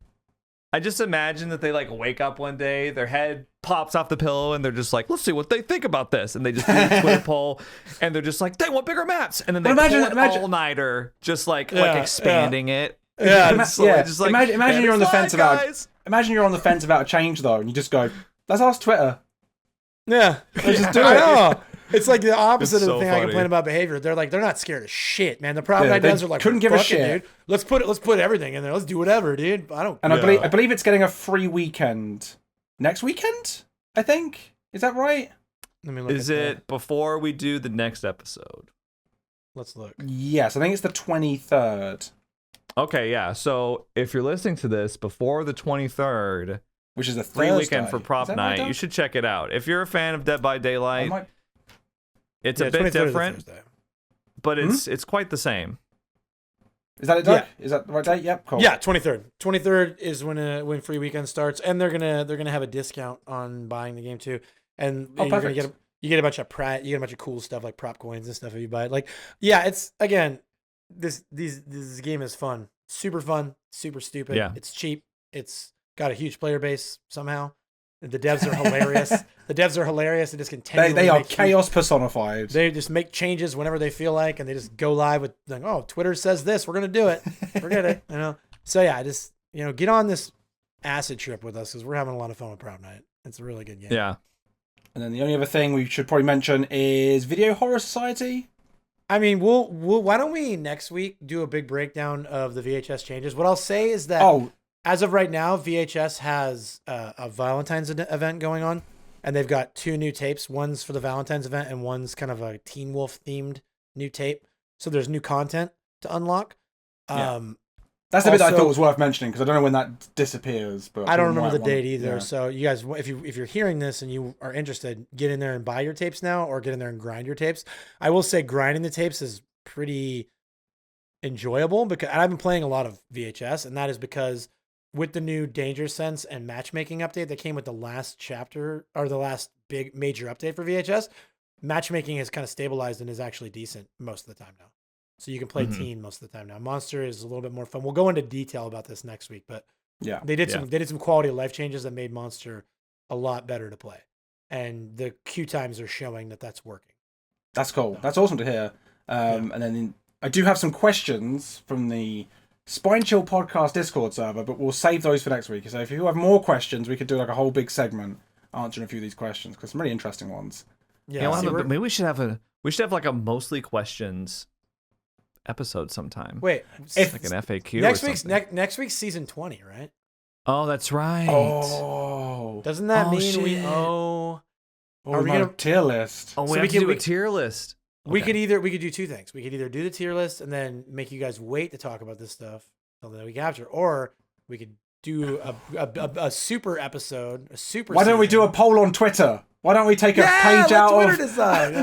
I just imagine that they like wake up one day, their head pops off the pillow, and they're just like, let's see what they think about this. And they just do a Twitter poll, and they're just like, they want bigger maps. And then they pull an all-nighter, just like expanding it. Yeah, imagine you're on the fence about. Imagine you're on the fence about a change though, and you just go, let's ask Twitter. Yeah, let's just do it. It's like the opposite of the thing I complain about behavior. They're not scared of shit, man. The problem devs are like, couldn't give a shit. Dude. Let's put everything in there. Let's do whatever, dude. I don't. And I believe it's getting a free weekend next weekend. I think is that right? Let me look. Is it before we do the next episode? Let's look. Yes, I think it's the 23rd. Okay, yeah. So if you're listening to this before the 23rd, which is a free weekend for Prop Night, you should check it out. If you're a fan of Dead by Daylight. It's a bit different, but it's quite the same. Is that it, Doug? Yeah. Is that the right date? Yep, cool. Yeah, 23rd. 23rd is when free weekend starts, and they're gonna have a discount on buying the game too. And you're gonna get a bunch of cool stuff like prop coins and stuff if you buy it. Like, yeah, it's again, this game is fun, super stupid. Yeah. It's cheap. It's got a huge player base somehow. The devs are hilarious. They just continue. They are chaos personified. They just make changes whenever they feel like, and they just go live with like, oh, Twitter says this, we're gonna do it. Forget it, So yeah, just get on this acid trip with us because we're having a lot of fun with Proud Night. It's a really good game. Yeah. And then the only other thing we should probably mention is Video Horror Society. I mean, we'll why don't we next week do a big breakdown of the VHS changes? What I'll say is that as of right now, VHS has a Valentine's event going on. and they've got 2 new tapes. One's for the Valentine's event, and one's kind of a Teen Wolf themed new tape. So there's new content to unlock. That's the bit that I thought was worth mentioning because I don't know when that disappears. But I don't remember the date either. Yeah. So you guys, if you're hearing this and you are interested, get in there and buy your tapes now, or get in there and grind your tapes. I will say grinding the tapes is pretty enjoyable because I've been playing a lot of VHS, and that is because with the new Danger Sense and matchmaking update that came with the last chapter or the last big major update for VHS, matchmaking has kind of stabilized and is actually decent most of the time now. So you can play teen most of the time now. Monster is a little bit more fun. We'll go into detail about this next week, but they did some quality of life changes that made Monster a lot better to play, and the queue times are showing that that's working. That's cool. That's awesome to hear. And then I do have some questions from the Spine Chill Podcast Discord server, but we'll save those for next week. So if you have more questions, we could do like a whole big segment answering a few of these questions because some really interesting ones. Yeah, maybe we should have like a mostly questions episode sometime. Wait, if like an FAQ. Next week's season 20, right? Oh, that's right. Oh, doesn't that mean we owe? Are we gonna tier list? Oh, we have to do a tier list. We could do 2 things. We could either do the tier list and then make you guys wait to talk about this stuff until the week after, or we could do a super episode, a super. Why don't we do a poll on Twitter? Why don't we take a page out Twitter of decide?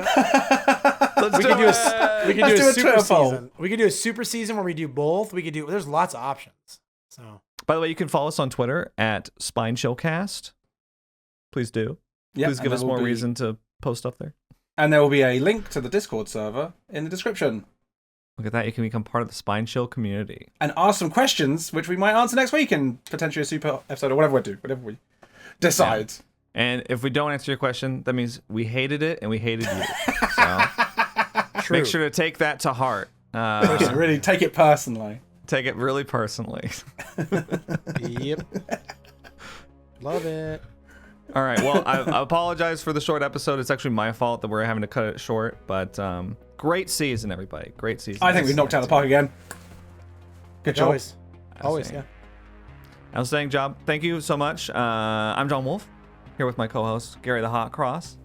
We could do a super season. We could do a super season where we do both. We could do. There's lots of options. So. By the way, you can follow us on Twitter at SpineChillCast. Please do. Please give us more reason to post stuff there. And there will be a link to the Discord server in the description. Look at that. You can become part of the Spine Chill community. And ask some questions, which we might answer next week in potentially a super episode or whatever we decide. Yeah. And if we don't answer your question, that means we hated it and we hated you. So make sure to take that to heart. Really take it personally. Take it really personally. Yep. Love it. All right. Well, I apologize for the short episode. It's actually my fault that we're having to cut it short. But great season, everybody. Great season. I think we knocked out the park again. Good job. Always, yeah. Outstanding job. Thank you so much. I'm John Wolf, here with my co-host, Gary the Hot Cross.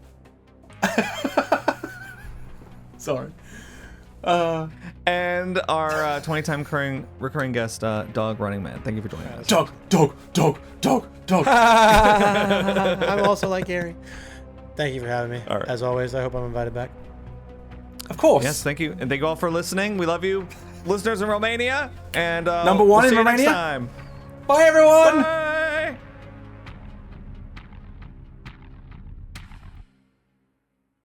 Sorry. And our 20-time recurring guest, Dog Running Man. Thank you for joining us. Dog. I'm also like Gary. Thank you for having me. All right. As always, I hope I'm invited back. Of course. Yes, thank you. And thank you all for listening. We love you, listeners in Romania. And number one we'll in see Romania. You next time. Bye, everyone. Bye.